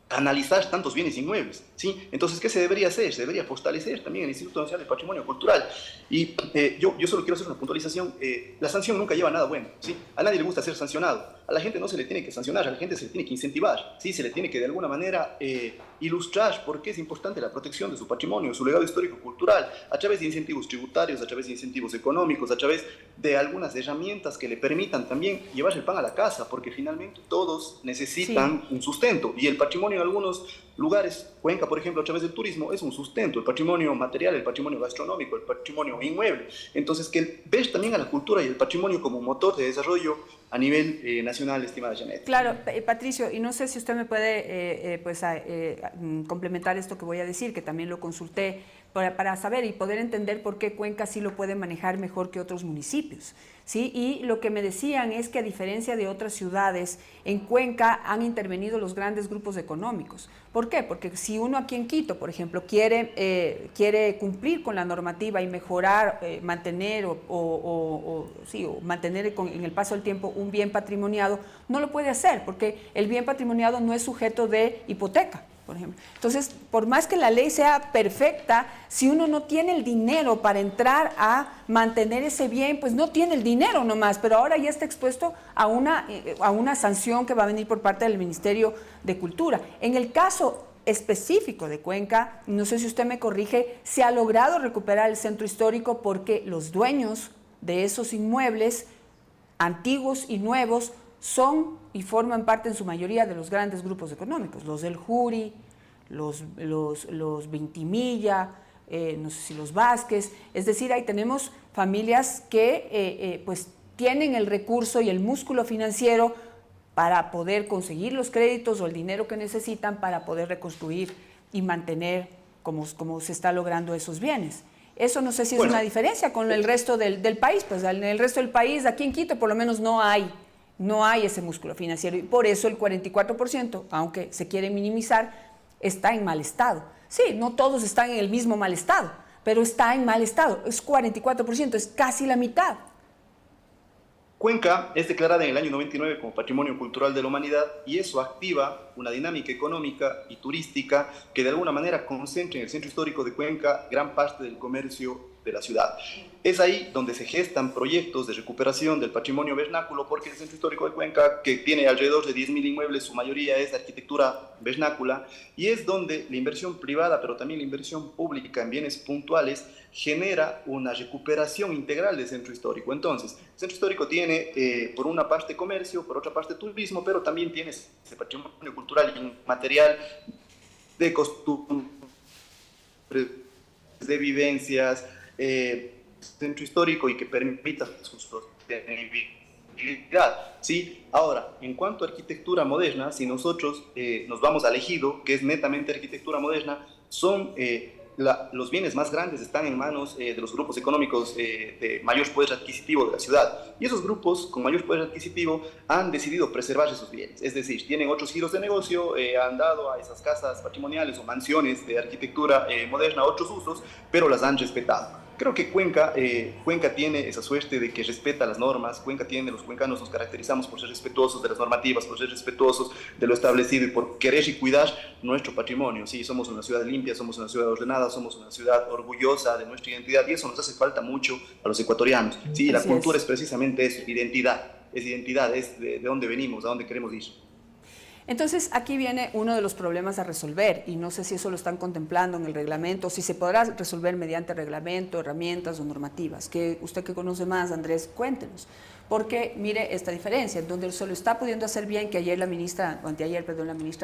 analizar tantos bienes inmuebles, ¿sí? Entonces, ¿qué se debería hacer? Se debería fortalecer también el Instituto Nacional de Patrimonio Cultural. Y yo solo quiero hacer una puntualización. La sanción nunca lleva a nada bueno, ¿sí? A nadie le gusta ser sancionado. A la gente no se le tiene que sancionar, a la gente se le tiene que incentivar, ¿sí? Se le tiene que de alguna manera ilustrar por qué es importante la protección de su patrimonio, su legado histórico-cultural, a través de incentivos tributarios, a través de incentivos económicos, a través de algunas herramientas que le permitan también llevar el pan a la casa, porque finalmente todos necesitan un sustento, y el patrimonio en algunos lugares, Cuenca, por ejemplo, a través del turismo, es un sustento, el patrimonio material, el patrimonio gastronómico, el patrimonio inmueble. Entonces, que ves también a la cultura y el patrimonio como motor de desarrollo a nivel nacional, estimada Janet. Claro, Patricio, y no sé si usted me puede complementar esto que voy a decir, que también lo consulté para saber y poder entender por qué Cuenca sí lo puede manejar mejor que otros municipios, ¿sí? Y lo que me decían es que, a diferencia de otras ciudades, en Cuenca han intervenido los grandes grupos económicos. ¿Por qué? Porque si uno aquí en Quito, por ejemplo, quiere cumplir con la normativa y mejorar, mantener o mantener en el paso del tiempo un bien patrimoniado, no lo puede hacer, porque el bien patrimoniado no es sujeto de hipoteca, por ejemplo. Entonces, por más que la ley sea perfecta, si uno no tiene el dinero para entrar a mantener ese bien, pues no tiene el dinero nomás, pero ahora ya está expuesto a una sanción que va a venir por parte del Ministerio de Cultura. En el caso específico de Cuenca, no sé si usted me corrige, se ha logrado recuperar el centro histórico porque los dueños de esos inmuebles, antiguos y nuevos, son y forman parte en su mayoría de los grandes grupos económicos, los del Juri, los Vintimilla, no sé si los Vázquez, es decir, ahí tenemos familias que pues tienen el recurso y el músculo financiero para poder conseguir los créditos o el dinero que necesitan para poder reconstruir y mantener como se está logrando esos bienes. Eso no sé si es una diferencia con el resto del país, pues en el resto del país, aquí en Quito por lo menos no hay ese músculo financiero y por eso el 44%, aunque se quiere minimizar, está en mal estado. Sí, no todos están en el mismo mal estado, pero está en mal estado, es 44%, es casi la mitad. Cuenca es declarada en el año 99 como Patrimonio Cultural de la Humanidad y eso activa una dinámica económica y turística que de alguna manera concentra en el centro histórico de Cuenca gran parte del comercio de la ciudad. Es ahí donde se gestan proyectos de recuperación del patrimonio vernáculo porque el centro histórico de Cuenca, que tiene alrededor de 10.000 inmuebles, su mayoría es de arquitectura vernácula y es donde la inversión privada, pero también la inversión pública en bienes puntuales genera una recuperación integral del centro histórico. Entonces, el centro histórico tiene por una parte comercio, por otra parte turismo, pero también tiene ese patrimonio cultural y material de costumbres, de vivencias, centro histórico y que permita su sostenibilidad. ¿Sí? Ahora, en cuanto a arquitectura moderna, si nosotros nos vamos al ejido, que es netamente arquitectura moderna, son los bienes más grandes están en manos de los grupos económicos de mayor poder adquisitivo de la ciudad. Y esos grupos con mayor poder adquisitivo han decidido preservar esos bienes. Es decir, tienen otros giros de negocio, han dado a esas casas patrimoniales o mansiones de arquitectura moderna otros usos, pero las han respetado. Creo que Cuenca tiene esa suerte de que respeta las normas. Los cuencanos nos caracterizamos por ser respetuosos de las normativas, por ser respetuosos de lo establecido y por querer y cuidar nuestro patrimonio. Sí, somos una ciudad limpia, somos una ciudad ordenada, somos una ciudad orgullosa de nuestra identidad y eso nos hace falta mucho a los ecuatorianos. Sí, la cultura es precisamente eso, identidad, es de dónde venimos, a dónde queremos ir. Entonces, aquí viene uno de los problemas a resolver, y no sé si eso lo están contemplando en el reglamento, o si se podrá resolver mediante reglamento, herramientas o normativas. Que usted que conoce más, Andrés, cuéntenos. Porque, mire, esta diferencia, donde se lo está pudiendo hacer bien, que ayer la ministra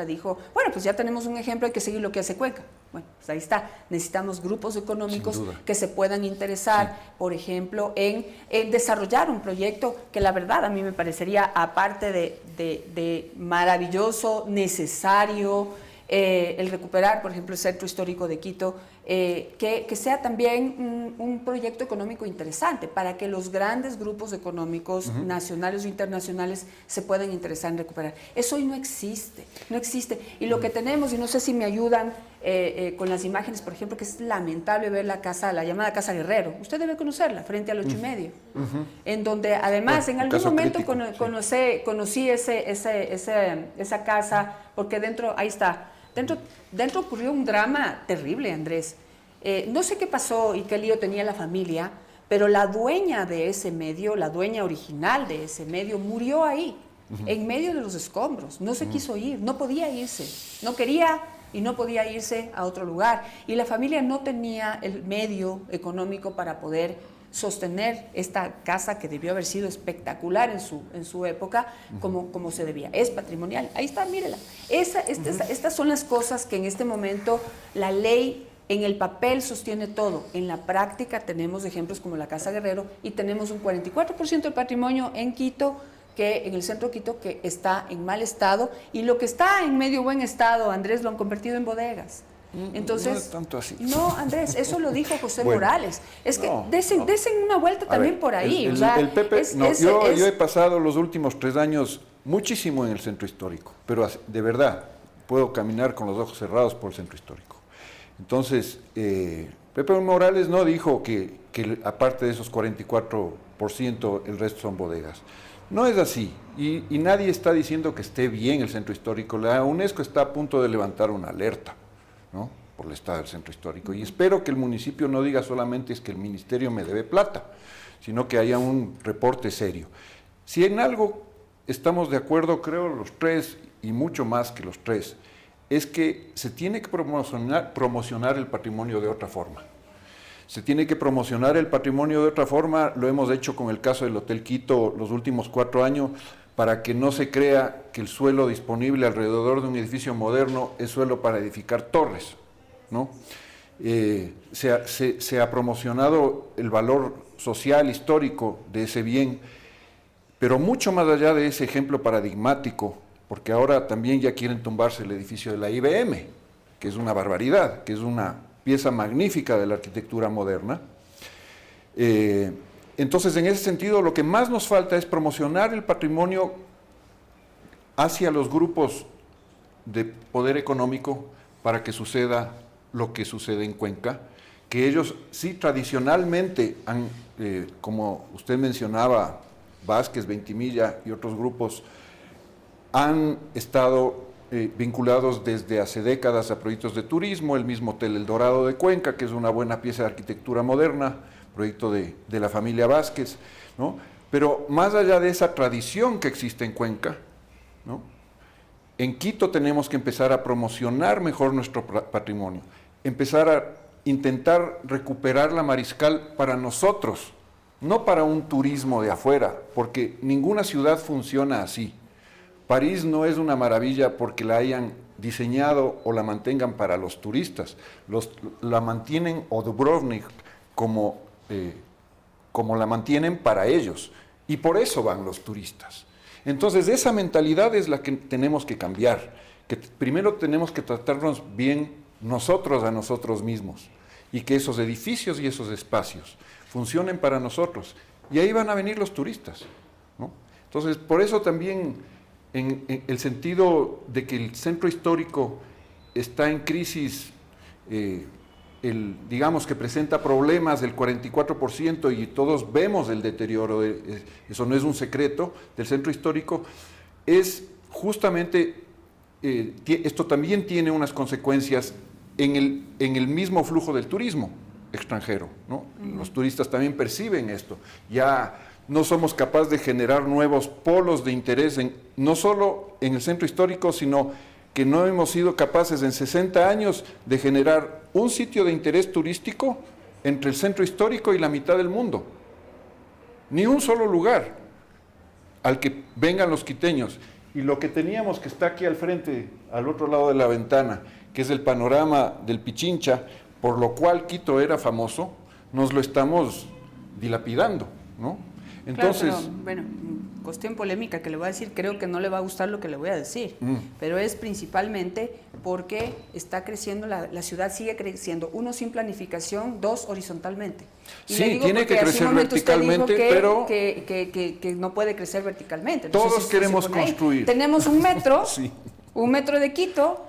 dijo, bueno, pues ya tenemos un ejemplo, hay que seguir lo que hace Cuenca. Bueno, pues ahí está. Necesitamos grupos económicos que se puedan interesar, por ejemplo, en desarrollar un proyecto que la verdad a mí me parecería, aparte de maravilloso, necesario, el recuperar, por ejemplo, el Centro Histórico de Quito, que sea también un proyecto económico interesante para que los grandes grupos económicos nacionales o internacionales se puedan interesar en recuperar. Eso hoy no existe. Y lo que tenemos, y no sé si me ayudan con las imágenes, por ejemplo, que es lamentable ver la llamada Casa Guerrero. Usted debe conocerla, frente al 8:30, en donde además en algún momento conocí esa casa, porque ahí está. Dentro ocurrió un drama terrible, Andrés. No sé qué pasó y qué lío tenía la familia, pero la dueña de ese medio, la dueña original de ese medio, murió ahí, en medio de los escombros. No se quiso ir, no podía irse, no quería y no podía irse a otro lugar. Y la familia no tenía el medio económico para poder sostener esta casa que debió haber sido espectacular en su época, como se debía. Es patrimonial. Ahí está, mírela. Estas son las cosas que en este momento la ley en el papel sostiene todo. En la práctica tenemos ejemplos como la Casa Guerrero y tenemos un 44% del patrimonio en Quito, en el centro de Quito, que está en mal estado, y lo que está en medio buen estado, Andrés, lo han convertido en bodegas. Entonces, no es tanto así. No, Andrés, eso lo dijo José Morales. Es que desen una vuelta también por ahí. El Pepe, yo he pasado los últimos 3 años muchísimo en el centro histórico, pero de verdad puedo caminar con los ojos cerrados por el centro histórico. Entonces, Pepe Morales no dijo que aparte de esos 44%, el resto son bodegas. No es así, y nadie está diciendo que esté bien el centro histórico. La UNESCO está a punto de levantar una alerta, ¿no?, por el estado del centro histórico, y espero que el municipio no diga solamente es que el ministerio me debe plata, sino que haya un reporte serio. Si en algo estamos de acuerdo, creo los tres, y mucho más que los tres, es que se tiene que promocionar el patrimonio de otra forma. Se tiene que promocionar el patrimonio de otra forma, lo hemos hecho con el caso del Hotel Quito los últimos 4 años, para que no se crea que el suelo disponible alrededor de un edificio moderno es suelo para edificar torres, ¿no? Se ha promocionado el valor social, histórico de ese bien, pero mucho más allá de ese ejemplo paradigmático, porque ahora también ya quieren tumbarse el edificio de la IBM, que es una barbaridad, que es una pieza magnífica de la arquitectura moderna. Entonces, en ese sentido, lo que más nos falta es promocionar el patrimonio hacia los grupos de poder económico para que suceda lo que sucede en Cuenca, que ellos sí tradicionalmente han, como usted mencionaba, Vázquez, Ventimilla y otros grupos, han estado vinculados desde hace décadas a proyectos de turismo, el mismo Hotel El Dorado de Cuenca, que es una buena pieza de arquitectura moderna, proyecto de la familia Vázquez, ¿no? Pero más allá de esa tradición que existe en Cuenca, ¿no? En Quito tenemos que empezar a promocionar mejor nuestro patrimonio, empezar a intentar recuperar la Mariscal para nosotros, no para un turismo de afuera, porque ninguna ciudad funciona así. París no es una maravilla porque la hayan diseñado o la mantengan para los turistas, la mantienen, o Dubrovnik, como la mantienen para ellos, y por eso van los turistas. Entonces, esa mentalidad es la que tenemos que cambiar, que primero tenemos que tratarnos bien nosotros a nosotros mismos, y que esos edificios y esos espacios funcionen para nosotros, y ahí van a venir los turistas, ¿no? Entonces, por eso también, en el sentido de que el centro histórico está en crisis, digamos que presenta problemas del 44%, y todos vemos el deterioro, eso no es un secreto, del centro histórico, es justamente, esto también tiene unas consecuencias en el mismo flujo del turismo extranjero, ¿no? Los turistas también perciben esto. Ya no somos capaces de generar nuevos polos de interés, no solo en el centro histórico, sino que no hemos sido capaces en 60 años de generar un sitio de interés turístico entre el centro histórico y la mitad del mundo. Ni un solo lugar al que vengan los quiteños. Y lo que teníamos, que está aquí al frente, al otro lado de la ventana, que es el panorama del Pichincha, por lo cual Quito era famoso, nos lo estamos dilapidando, ¿no? Entonces, claro, pero, bueno, cuestión polémica que le voy a decir, creo que no le va a gustar lo que le voy a decir, pero es principalmente porque está creciendo, la ciudad sigue creciendo, 1, sin planificación, 2, horizontalmente. Y sí, tiene que crecer verticalmente, pero que no puede crecer verticalmente. Todos no sé si queremos construir. Tenemos 1 metro, sí. 1 metro de Quito,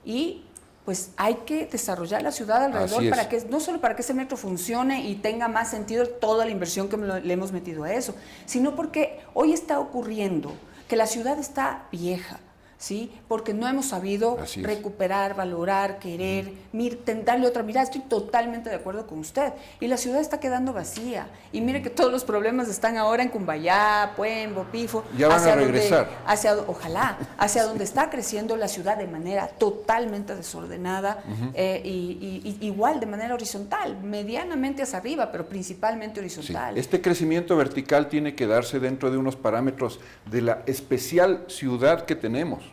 y pues hay que desarrollar la ciudad alrededor para que, no solo para que ese metro funcione y tenga más sentido toda la inversión que le hemos metido a eso, sino porque hoy está ocurriendo que la ciudad está vieja, ¿sí? Porque no hemos sabido recuperar, valorar, querer, darle otra mirada. Estoy totalmente de acuerdo con usted. Y la ciudad está quedando vacía. Y mire que todos los problemas están ahora en Cumbayá, Puembo, Pifo. Ya van a regresar. Ojalá, hacia donde está creciendo la ciudad de manera totalmente desordenada, y igual de manera horizontal, medianamente hacia arriba, pero principalmente horizontal. Sí. Este crecimiento vertical tiene que darse dentro de unos parámetros de la especial ciudad que tenemos.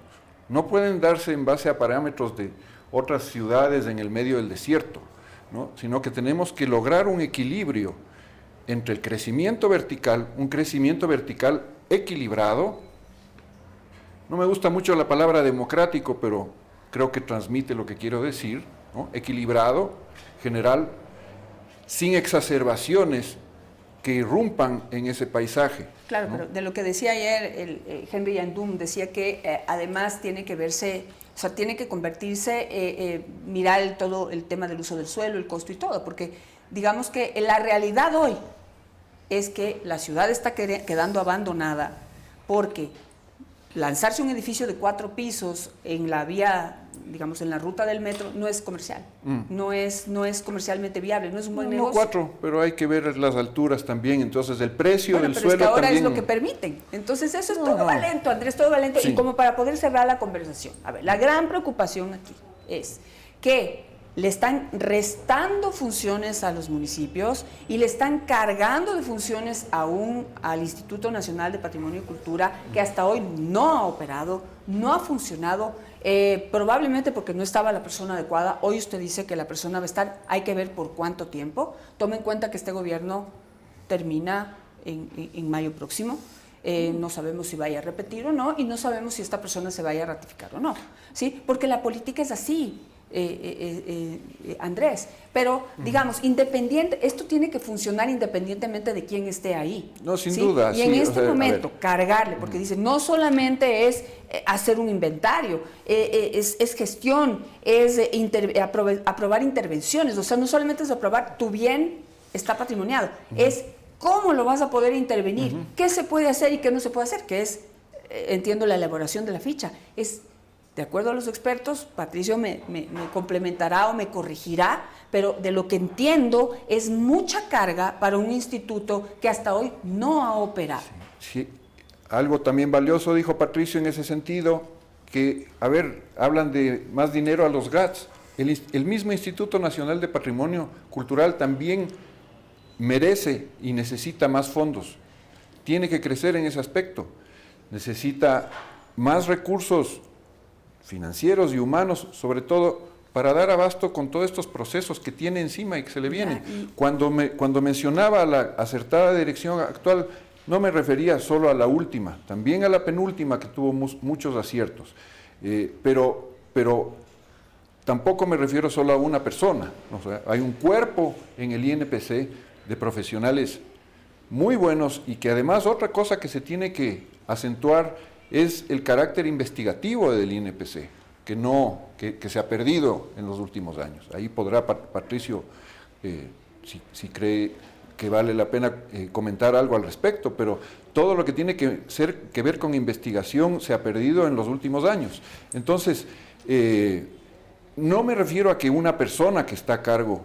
No pueden darse en base a parámetros de otras ciudades en el medio del desierto, ¿no? Sino que tenemos que lograr un equilibrio entre el crecimiento vertical, un crecimiento vertical equilibrado. No me gusta mucho la palabra democrático, pero creo que transmite lo que quiero decir, ¿no? Equilibrado, general, sin exacerbaciones que irrumpan en ese paisaje. Claro, ¿no? Pero de lo que decía ayer Henry Yandum, decía que además tiene que verse, o sea, tiene que convertirse, mirar todo el tema del uso del suelo, el costo y todo, porque digamos que la realidad hoy es que la ciudad está quedando abandonada porque lanzarse un edificio de 4 pisos en la vía, digamos, en la ruta del metro, no es comercial, no es comercialmente viable, no es un buen negocio. No 4, pero hay que ver las alturas también, entonces el precio del pero suelo es que ahora también... es lo que permiten, entonces eso es todo valento, Andrés, todo valento, Sí. y como para poder cerrar la conversación, a ver, la gran preocupación aquí es que le están restando funciones a los municipios y le están cargando de funciones aún al Instituto Nacional de Patrimonio y Cultura, que hasta hoy no ha operado, no ha funcionado, probablemente porque no estaba la persona adecuada. Hoy usted dice que la persona va a estar, hay que ver por cuánto tiempo. Tome en cuenta que este gobierno termina en mayo próximo. No sabemos si vaya a repetir o no, y no sabemos si esta persona se vaya a ratificar o no, ¿sí? Porque la política es así. Andrés, pero digamos, independiente, esto tiene que funcionar independientemente de quién esté ahí. No, sin ¿sí? duda. Y en sí, este momento, cargarle, porque dice, no solamente es hacer un inventario, es gestión, es aprobar intervenciones, o sea, no solamente es aprobar tu bien está patrimoniado, es cómo lo vas a poder intervenir, qué se puede hacer y qué no se puede hacer, que es, entiendo, la elaboración de la ficha, es... De acuerdo a los expertos, Patricio me complementará o me corregirá, pero de lo que entiendo es mucha carga para un instituto que hasta hoy no ha operado. Sí. Algo también valioso dijo Patricio en ese sentido, que, a ver, hablan de más dinero a los GATS. El mismo Instituto Nacional de Patrimonio Cultural también merece y necesita más fondos. Tiene que crecer en ese aspecto. Necesita más recursos financieros y humanos, sobre todo para dar abasto con todos estos procesos que tiene encima y que se le vienen. Cuando mencionaba la acertada dirección actual, no me refería solo a la última, también a la penúltima, que tuvo muchos aciertos, pero tampoco me refiero solo a una persona. O sea, hay un cuerpo en el INPC de profesionales muy buenos, y que además otra cosa que se tiene que acentuar es el carácter investigativo del INPC, que se ha perdido en los últimos años. Ahí podrá Patricio, si cree que vale la pena comentar algo al respecto, pero todo lo que tiene que ver con investigación se ha perdido en los últimos años. Entonces, no me refiero a que una persona que está a cargo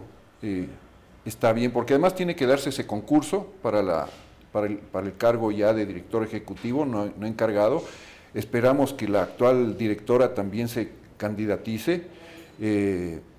está bien, porque además tiene que darse ese concurso para el cargo ya de director ejecutivo, no encargado. Esperamos que la actual directora también se candidatice,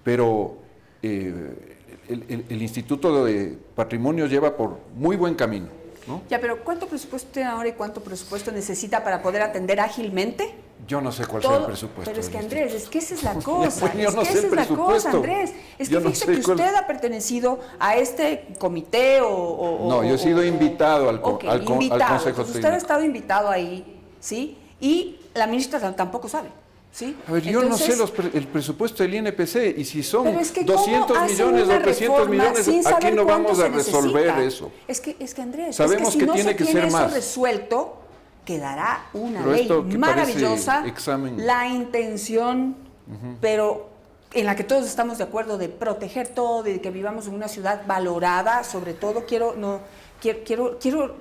pero el Instituto de Patrimonio lleva por muy buen camino, ¿no? Ya, pero ¿cuánto presupuesto tiene ahora y cuánto presupuesto necesita para poder atender ágilmente? Yo no sé cuál sea el presupuesto. Pero es que, Andrés, es que esa es la cosa. Yo no sé el presupuesto. Andrés. Es que fíjese que usted ha pertenecido a este comité No, yo he sido invitado al Consejo Técnico. Usted ha estado invitado ahí, ¿sí? Y la ministra tampoco sabe, ¿sí? A ver, yo no sé el presupuesto del INPC, y si son pero es que 200 millones o 300 millones, aquí no vamos a resolver eso. Es que Andrés, sabemos que, si tiene que ser más. Eso resuelto, quedará una pero ley maravillosa, la intención, pero en la que todos estamos de acuerdo, de proteger todo, de que vivamos en una ciudad valorada. Sobre todo quiero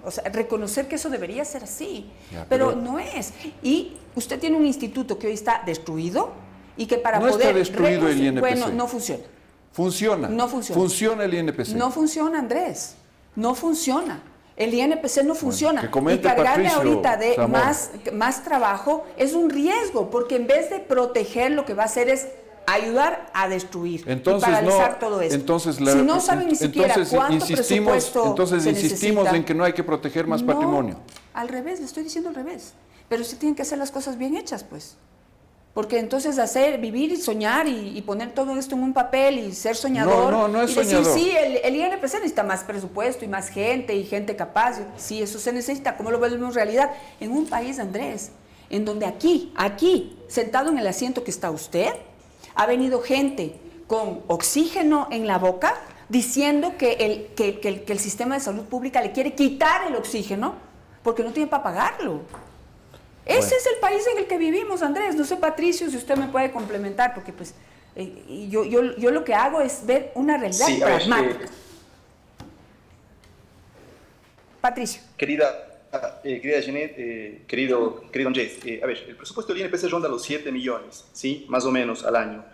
o sea, reconocer que eso debería ser así, pero no es. Y usted tiene un instituto que hoy está destruido y que para no poder... No está destruido el INPC. Bueno, no funciona. Funciona. No funciona. Funciona el INPC. No funciona, Andrés. No funciona. El INPC no funciona. Bueno, y cargarle Patricio ahorita de Zamora. más trabajo es un riesgo, porque en vez de proteger, lo que va a hacer es ayudar a destruir y paralizar todo esto. Entonces, si no saben ni siquiera cuánto presupuesto entonces se insistimos necesita, en que no hay que proteger más patrimonio. Al revés, le estoy diciendo al revés. Pero sí tienen que hacer las cosas bien hechas, pues. Porque entonces vivir y soñar y poner todo esto en un papel y ser soñador. No es y decir, soñador. sí, el INPC necesita más presupuesto y más gente y gente capaz. Sí, eso se necesita. ¿Cómo lo volvemos realidad? En un país, Andrés, en donde aquí, sentado en el asiento que está usted, ha venido gente con oxígeno en la boca diciendo que el sistema de salud pública le quiere quitar el oxígeno porque no tiene para pagarlo. Ese es el país en el que vivimos, Andrés. No sé, Patricio, si usted me puede complementar, porque pues yo lo que hago es ver una realidad pragmática. Patricio. Querida querida Janet, querido Andrés, a ver, el presupuesto del INPC ronda los 7 millones, ¿sí? Más o menos al año.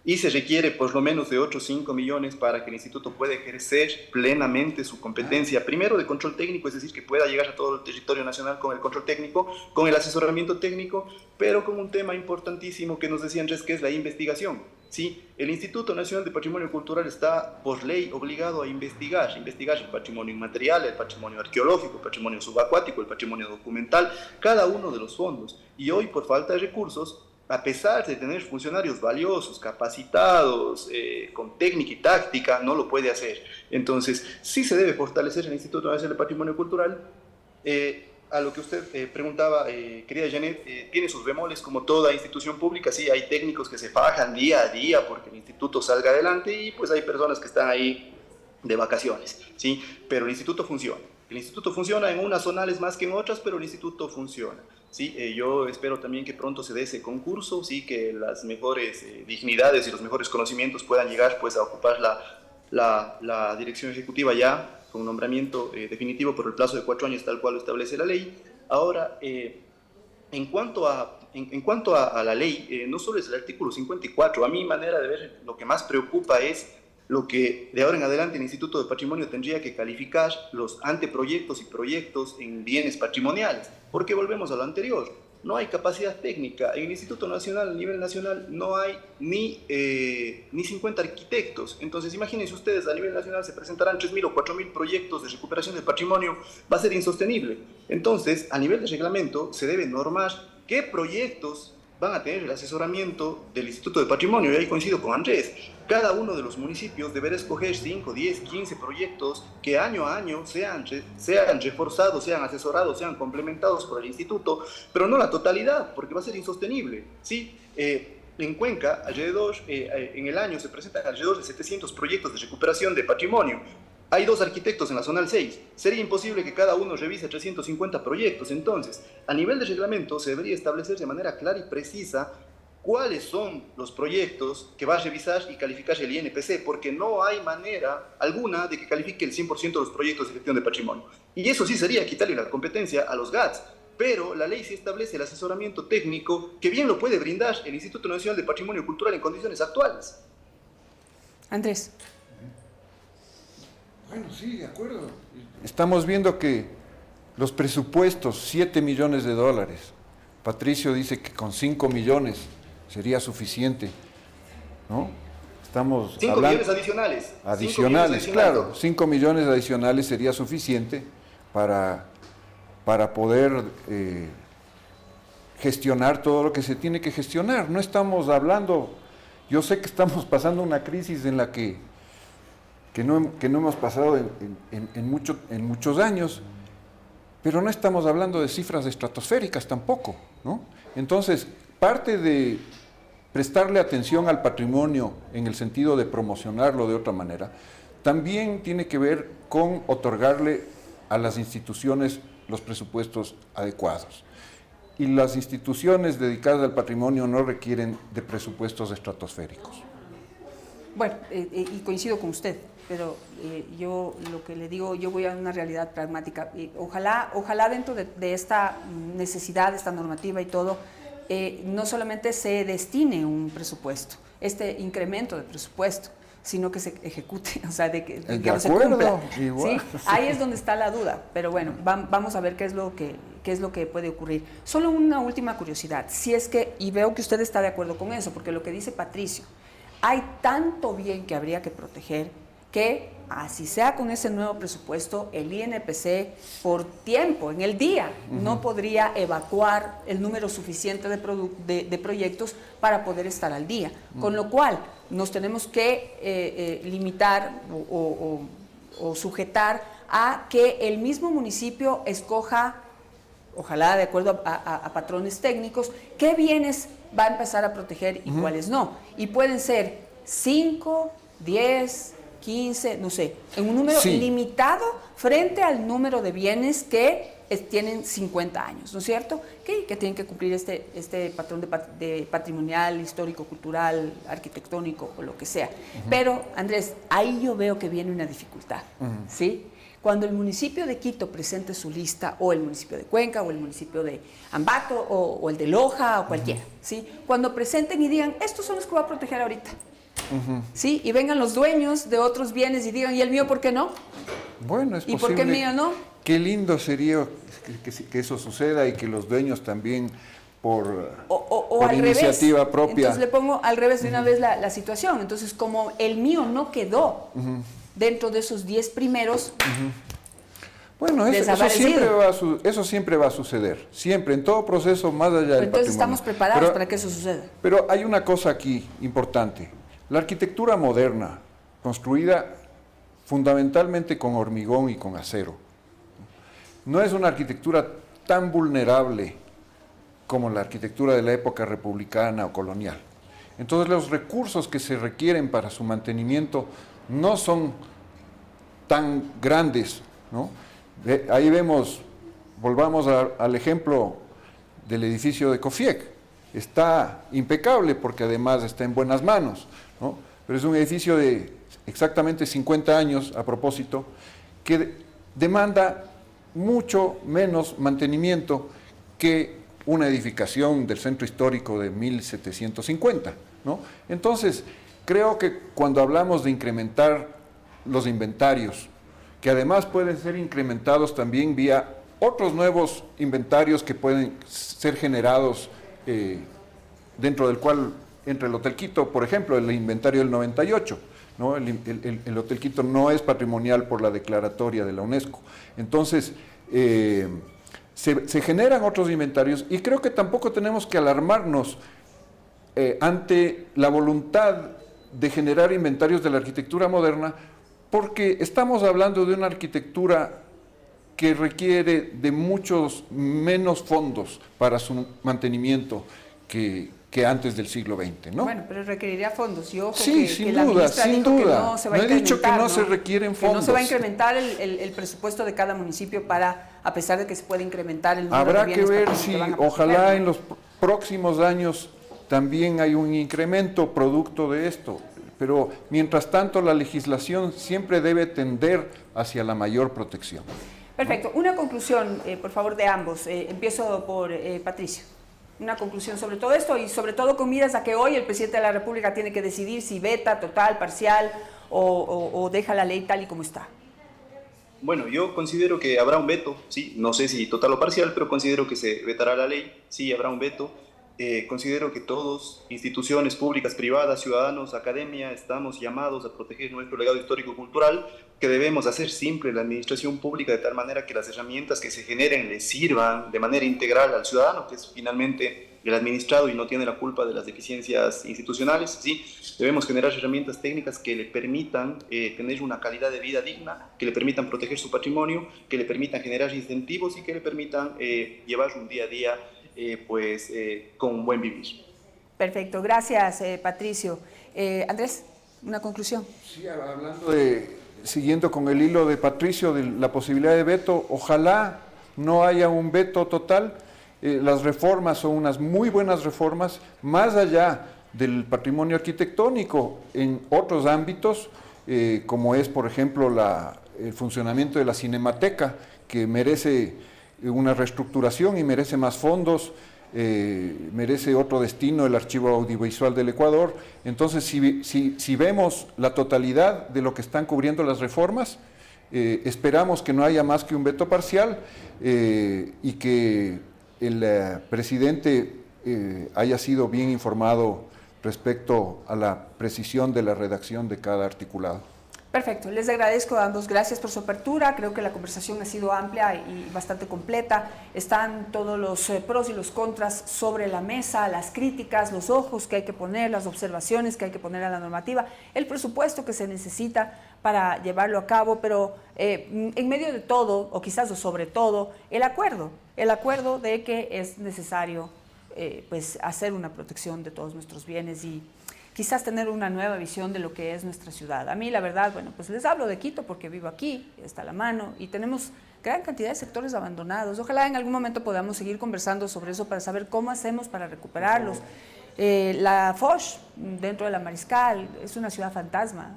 Y se requiere por lo menos de 8 o 5 millones para que el instituto pueda ejercer plenamente su competencia, primero de control técnico, es decir, que pueda llegar a todo el territorio nacional con el control técnico, con el asesoramiento técnico, pero con un tema importantísimo que nos decía Andrés, que es la investigación. ¿Sí? El Instituto Nacional de Patrimonio Cultural está por ley obligado a investigar el patrimonio inmaterial, el patrimonio arqueológico, el patrimonio subacuático, el patrimonio documental, cada uno de los fondos. Y hoy, por falta de recursos, a pesar de tener funcionarios valiosos, capacitados, con técnica y táctica, no lo puede hacer. Entonces, sí se debe fortalecer el Instituto Nacional de Patrimonio Cultural. A lo que usted preguntaba, querida Janet, tiene sus bemoles como toda institución pública. Sí, hay técnicos que se fajan día a día porque el instituto salga adelante y pues hay personas que están ahí de vacaciones, ¿sí? Pero el instituto funciona. El instituto funciona en unas zonales más que en otras, pero el instituto funciona. ¿Sí? Yo espero también que pronto se dé ese concurso, ¿sí? Que las mejores dignidades y los mejores conocimientos puedan llegar pues, a ocupar la dirección ejecutiva ya, con un nombramiento definitivo por el plazo de 4 años, tal cual lo establece la ley. Ahora, en cuanto a la ley, no solo es el artículo 54, a mi manera de ver, lo que más preocupa es lo que de ahora en adelante el Instituto de Patrimonio tendría que calificar los anteproyectos y proyectos en bienes patrimoniales, porque volvemos a lo anterior, no hay capacidad técnica. En el Instituto Nacional, a nivel nacional, no hay ni 50 arquitectos. Entonces, imagínense ustedes, a nivel nacional se presentarán 3.000 o 4.000 proyectos de recuperación del patrimonio, va a ser insostenible. Entonces, a nivel de reglamento, se debe normar qué proyectos van a tener el asesoramiento del Instituto de Patrimonio, y ahí coincido con Andrés. Cada uno de los municipios deberá escoger 5, 10, 15 proyectos que año a año sean reforzados, sean asesorados, sean complementados por el instituto, pero no la totalidad, porque va a ser insostenible, ¿sí? En Cuenca, en el año se presentan alrededor de 700 proyectos de recuperación de patrimonio. Hay 2 arquitectos en la zona 6. Sería imposible que cada uno revise 350 proyectos. Entonces, a nivel de reglamento, se debería establecer de manera clara y precisa cuáles son los proyectos que va a revisar y calificar el INPC, porque no hay manera alguna de que califique el 100% de los proyectos de gestión de patrimonio. Y eso sí sería quitarle la competencia a los GATS. Pero la ley sí establece el asesoramiento técnico que bien lo puede brindar el Instituto Nacional de Patrimonio Cultural en condiciones actuales. Andrés. Bueno, sí, de acuerdo. Estamos viendo que los presupuestos, 7 millones de dólares. Patricio dice que con 5 millones sería suficiente, ¿no? Estamos 5 millones adicionales. Adicionales, claro. 5 millones adicionales sería suficiente para poder gestionar todo lo que se tiene que gestionar. No estamos hablando, yo sé que estamos pasando una crisis en la que no hemos pasado en muchos años, pero no estamos hablando de cifras estratosféricas tampoco, ¿no? Entonces, parte de prestarle atención al patrimonio en el sentido de promocionarlo de otra manera, también tiene que ver con otorgarle a las instituciones los presupuestos adecuados. Y las instituciones dedicadas al patrimonio no requieren de presupuestos estratosféricos. Bueno, y coincido con usted, pero yo lo que le digo, yo voy a una realidad pragmática. Ojalá dentro de esta necesidad, esta normativa y todo, no solamente se destine un presupuesto, este incremento de presupuesto, sino que se ejecute, o sea, que se cumpla. ¿Sí? Ahí es donde está la duda, pero bueno, vamos a ver qué es lo que puede ocurrir. Solo una última curiosidad, si es que, y veo que usted está de acuerdo con eso, porque lo que dice Patricio, hay tanto bien que habría que proteger que, así sea con ese nuevo presupuesto, el INPC por tiempo, en el día, no podría evacuar el número suficiente de proyectos para poder estar al día. Con lo cual, nos tenemos que limitar o sujetar a que el mismo municipio escoja, ojalá de acuerdo a patrones técnicos, qué bienes va a empezar a proteger y cuáles no. Y pueden ser 5, 10, 15, no sé, en un número limitado frente al número de bienes que tienen 50 años, ¿no es cierto? Que tienen que cumplir este patrón de patrimonial, histórico, cultural, arquitectónico o lo que sea. Pero, Andrés, ahí yo veo que viene una dificultad, ¿sí? Cuando el municipio de Quito presente su lista, o el municipio de Cuenca, o el municipio de Ambato, o el de Loja, o cualquiera, ¿sí? Cuando presenten y digan, estos son los que voy a proteger ahorita, ¿sí? Y vengan los dueños de otros bienes y digan, ¿y el mío por qué no? Bueno, es posible. ¿Y por qué el mío no? Qué lindo sería que eso suceda y que los dueños también por iniciativa revés. Propia. Entonces le pongo al revés de una vez la situación. Entonces, como el mío no quedó dentro de esos 10 primeros, bueno, eso siempre va a suceder. Siempre, en todo proceso, más allá del patrimonio. Entonces estamos preparados para que eso suceda. Pero hay una cosa aquí importante. La arquitectura moderna, construida fundamentalmente con hormigón y con acero, no es una arquitectura tan vulnerable como la arquitectura de la época republicana o colonial. Entonces los recursos que se requieren para su mantenimiento no son tan grandes, ¿no? Ahí vemos, volvamos al ejemplo del edificio de COFIEC. Está impecable porque además está en buenas manos, ¿no? Pero es un edificio de exactamente 50 años, a propósito, que demanda mucho menos mantenimiento que una edificación del centro histórico de 1750, ¿no? Entonces, creo que cuando hablamos de incrementar los inventarios, que además pueden ser incrementados también vía otros nuevos inventarios que pueden ser generados dentro del cual entra el Hotel Quito, por ejemplo, el inventario del 98, ¿no? El Hotel Quito no es patrimonial por la declaratoria de la UNESCO. Entonces, se generan otros inventarios y creo que tampoco tenemos que alarmarnos ante la voluntad de generar inventarios de la arquitectura moderna, porque estamos hablando de una arquitectura que requiere de muchos menos fondos para su mantenimiento que antes del siglo XX, ¿no? Bueno, pero requeriría fondos. Yo sí, sin duda, sin duda. No se va a he dicho que no se requieren fondos. Que no se va a incrementar el presupuesto de cada municipio a pesar de que se puede incrementar el número Habrá de bienes. que ver si, ojalá en los próximos años también hay un incremento producto de esto. Pero mientras tanto la legislación siempre debe tender hacia la mayor protección. Perfecto. Una conclusión, por favor, de ambos. Empiezo por Patricio. Una conclusión sobre todo esto y sobre todo con miras a que hoy el presidente de la República tiene que decidir si veta total, parcial o deja la ley tal y como está. Bueno, yo considero que habrá un veto, sí, no sé si total o parcial, pero considero que se vetará la ley, sí, habrá un veto. Considero que todos, instituciones públicas, privadas, ciudadanos, academia, estamos llamados a proteger nuestro legado histórico-cultural, que debemos hacer simple la administración pública de tal manera que las herramientas que se generen le sirvan de manera integral al ciudadano, que es finalmente el administrado y no tiene la culpa de las deficiencias institucionales, ¿sí? Debemos generar herramientas técnicas que le permitan tener una calidad de vida digna, que le permitan proteger su patrimonio, que le permitan generar incentivos y que le permitan llevar un día a día con un buen vivir. Perfecto, gracias Patricio. Andrés, una conclusión. Sí, hablando siguiendo con el hilo de Patricio, de la posibilidad de veto, ojalá no haya un veto total. Las reformas son unas muy buenas reformas, más allá del patrimonio arquitectónico en otros ámbitos, como es, por ejemplo, el funcionamiento de la Cinemateca, que merece una reestructuración y merece más fondos, merece otro destino, el Archivo Audiovisual del Ecuador. Entonces, si vemos la totalidad de lo que están cubriendo las reformas, esperamos que no haya más que un veto parcial y que el presidente haya sido bien informado respecto a la precisión de la redacción de cada articulado. Perfecto, les agradezco a ambos, gracias por su apertura, creo que la conversación ha sido amplia y bastante completa, están todos los pros y los contras sobre la mesa, las críticas, los ojos que hay que poner, las observaciones que hay que poner a la normativa, el presupuesto que se necesita para llevarlo a cabo, pero en medio de todo, o quizás sobre todo, el acuerdo de que es necesario hacer una protección de todos nuestros bienes y quizás tener una nueva visión de lo que es nuestra ciudad. A mí, la verdad, bueno, pues les hablo de Quito porque vivo aquí, está a la mano, y tenemos gran cantidad de sectores abandonados. Ojalá en algún momento podamos seguir conversando sobre eso para saber cómo hacemos para recuperarlos. La Foch, dentro de la Mariscal, es una ciudad fantasma,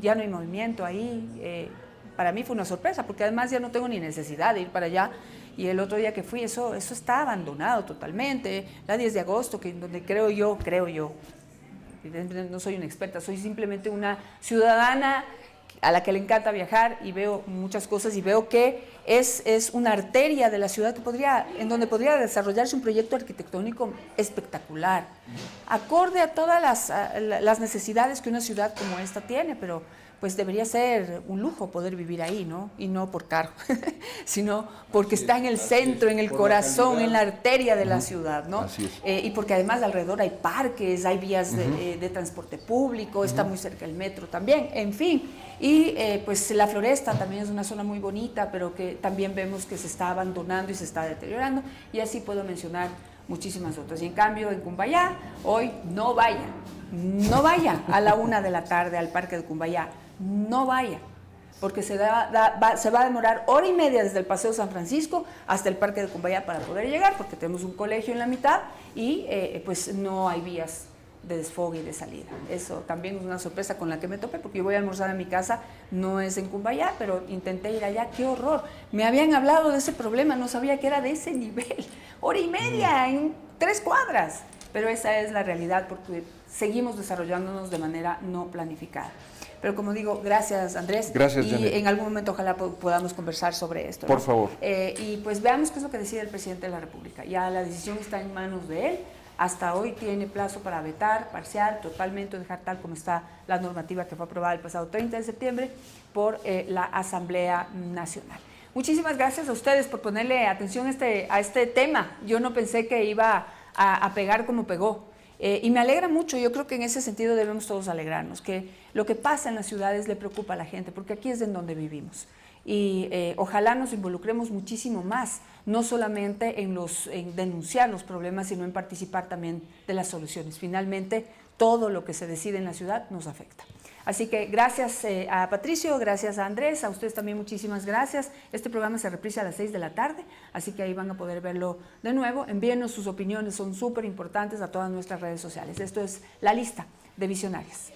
ya no hay movimiento ahí. Para mí fue una sorpresa, porque además ya no tengo ni necesidad de ir para allá. Y el otro día que fui, eso está abandonado totalmente. La 10 de agosto, donde creo yo, no soy una experta, soy simplemente una ciudadana a la que le encanta viajar y veo muchas cosas y veo que es una arteria de la ciudad en donde podría desarrollarse un proyecto arquitectónico espectacular, acorde a todas las necesidades que una ciudad como esta tiene, pero pues debería ser un lujo poder vivir ahí, ¿no? Y no por caro, sino porque está en el centro, en el corazón, en la arteria de la ciudad, ¿no? Y porque además alrededor hay parques, hay vías de transporte público, está muy cerca el metro también, en fin. Y pues la Floresta también es una zona muy bonita, pero que también vemos que se está abandonando y se está deteriorando, y así puedo mencionar muchísimas otras. Y en cambio en Cumbayá, hoy no vaya a la 1 de la tarde al parque de Cumbayá, no vaya, porque se va a demorar 1 hora y media desde el Paseo San Francisco hasta el parque de Cumbayá para poder llegar, porque tenemos un colegio en la mitad y pues no hay vías de desfogue y de salida. Eso también es una sorpresa con la que me topé, porque yo voy a almorzar a mi casa, no es en Cumbayá, pero intenté ir allá. ¡Qué horror! Me habían hablado de ese problema, no sabía que era de ese nivel. 1 hora y media en 3 cuadras. Pero esa es la realidad, porque seguimos desarrollándonos de manera no planificada. Pero como digo, gracias Andrés. Gracias, y Janet. En algún momento ojalá podamos conversar sobre esto, ¿no? Por favor. Y pues veamos qué es lo que decide el presidente de la República. Ya la decisión está en manos de él. Hasta hoy tiene plazo para vetar, parcial, totalmente, dejar tal como está la normativa que fue aprobada el pasado 30 de septiembre por la Asamblea Nacional. Muchísimas gracias a ustedes por ponerle atención a este tema. Yo no pensé que iba a pegar como pegó. Y me alegra mucho, yo creo que en ese sentido debemos todos alegrarnos, que lo que pasa en las ciudades le preocupa a la gente, porque aquí es en donde vivimos. Y ojalá nos involucremos muchísimo más, no solamente en denunciar los problemas, sino en participar también de las soluciones. Finalmente, todo lo que se decide en la ciudad nos afecta. Así que gracias a Patricio, gracias a Andrés, a ustedes también muchísimas gracias. Este programa se reprisa a las 6 de la tarde, así que ahí van a poder verlo de nuevo. Envíenos sus opiniones, son súper importantes, a todas nuestras redes sociales. Esto es La Lista de Visionarias.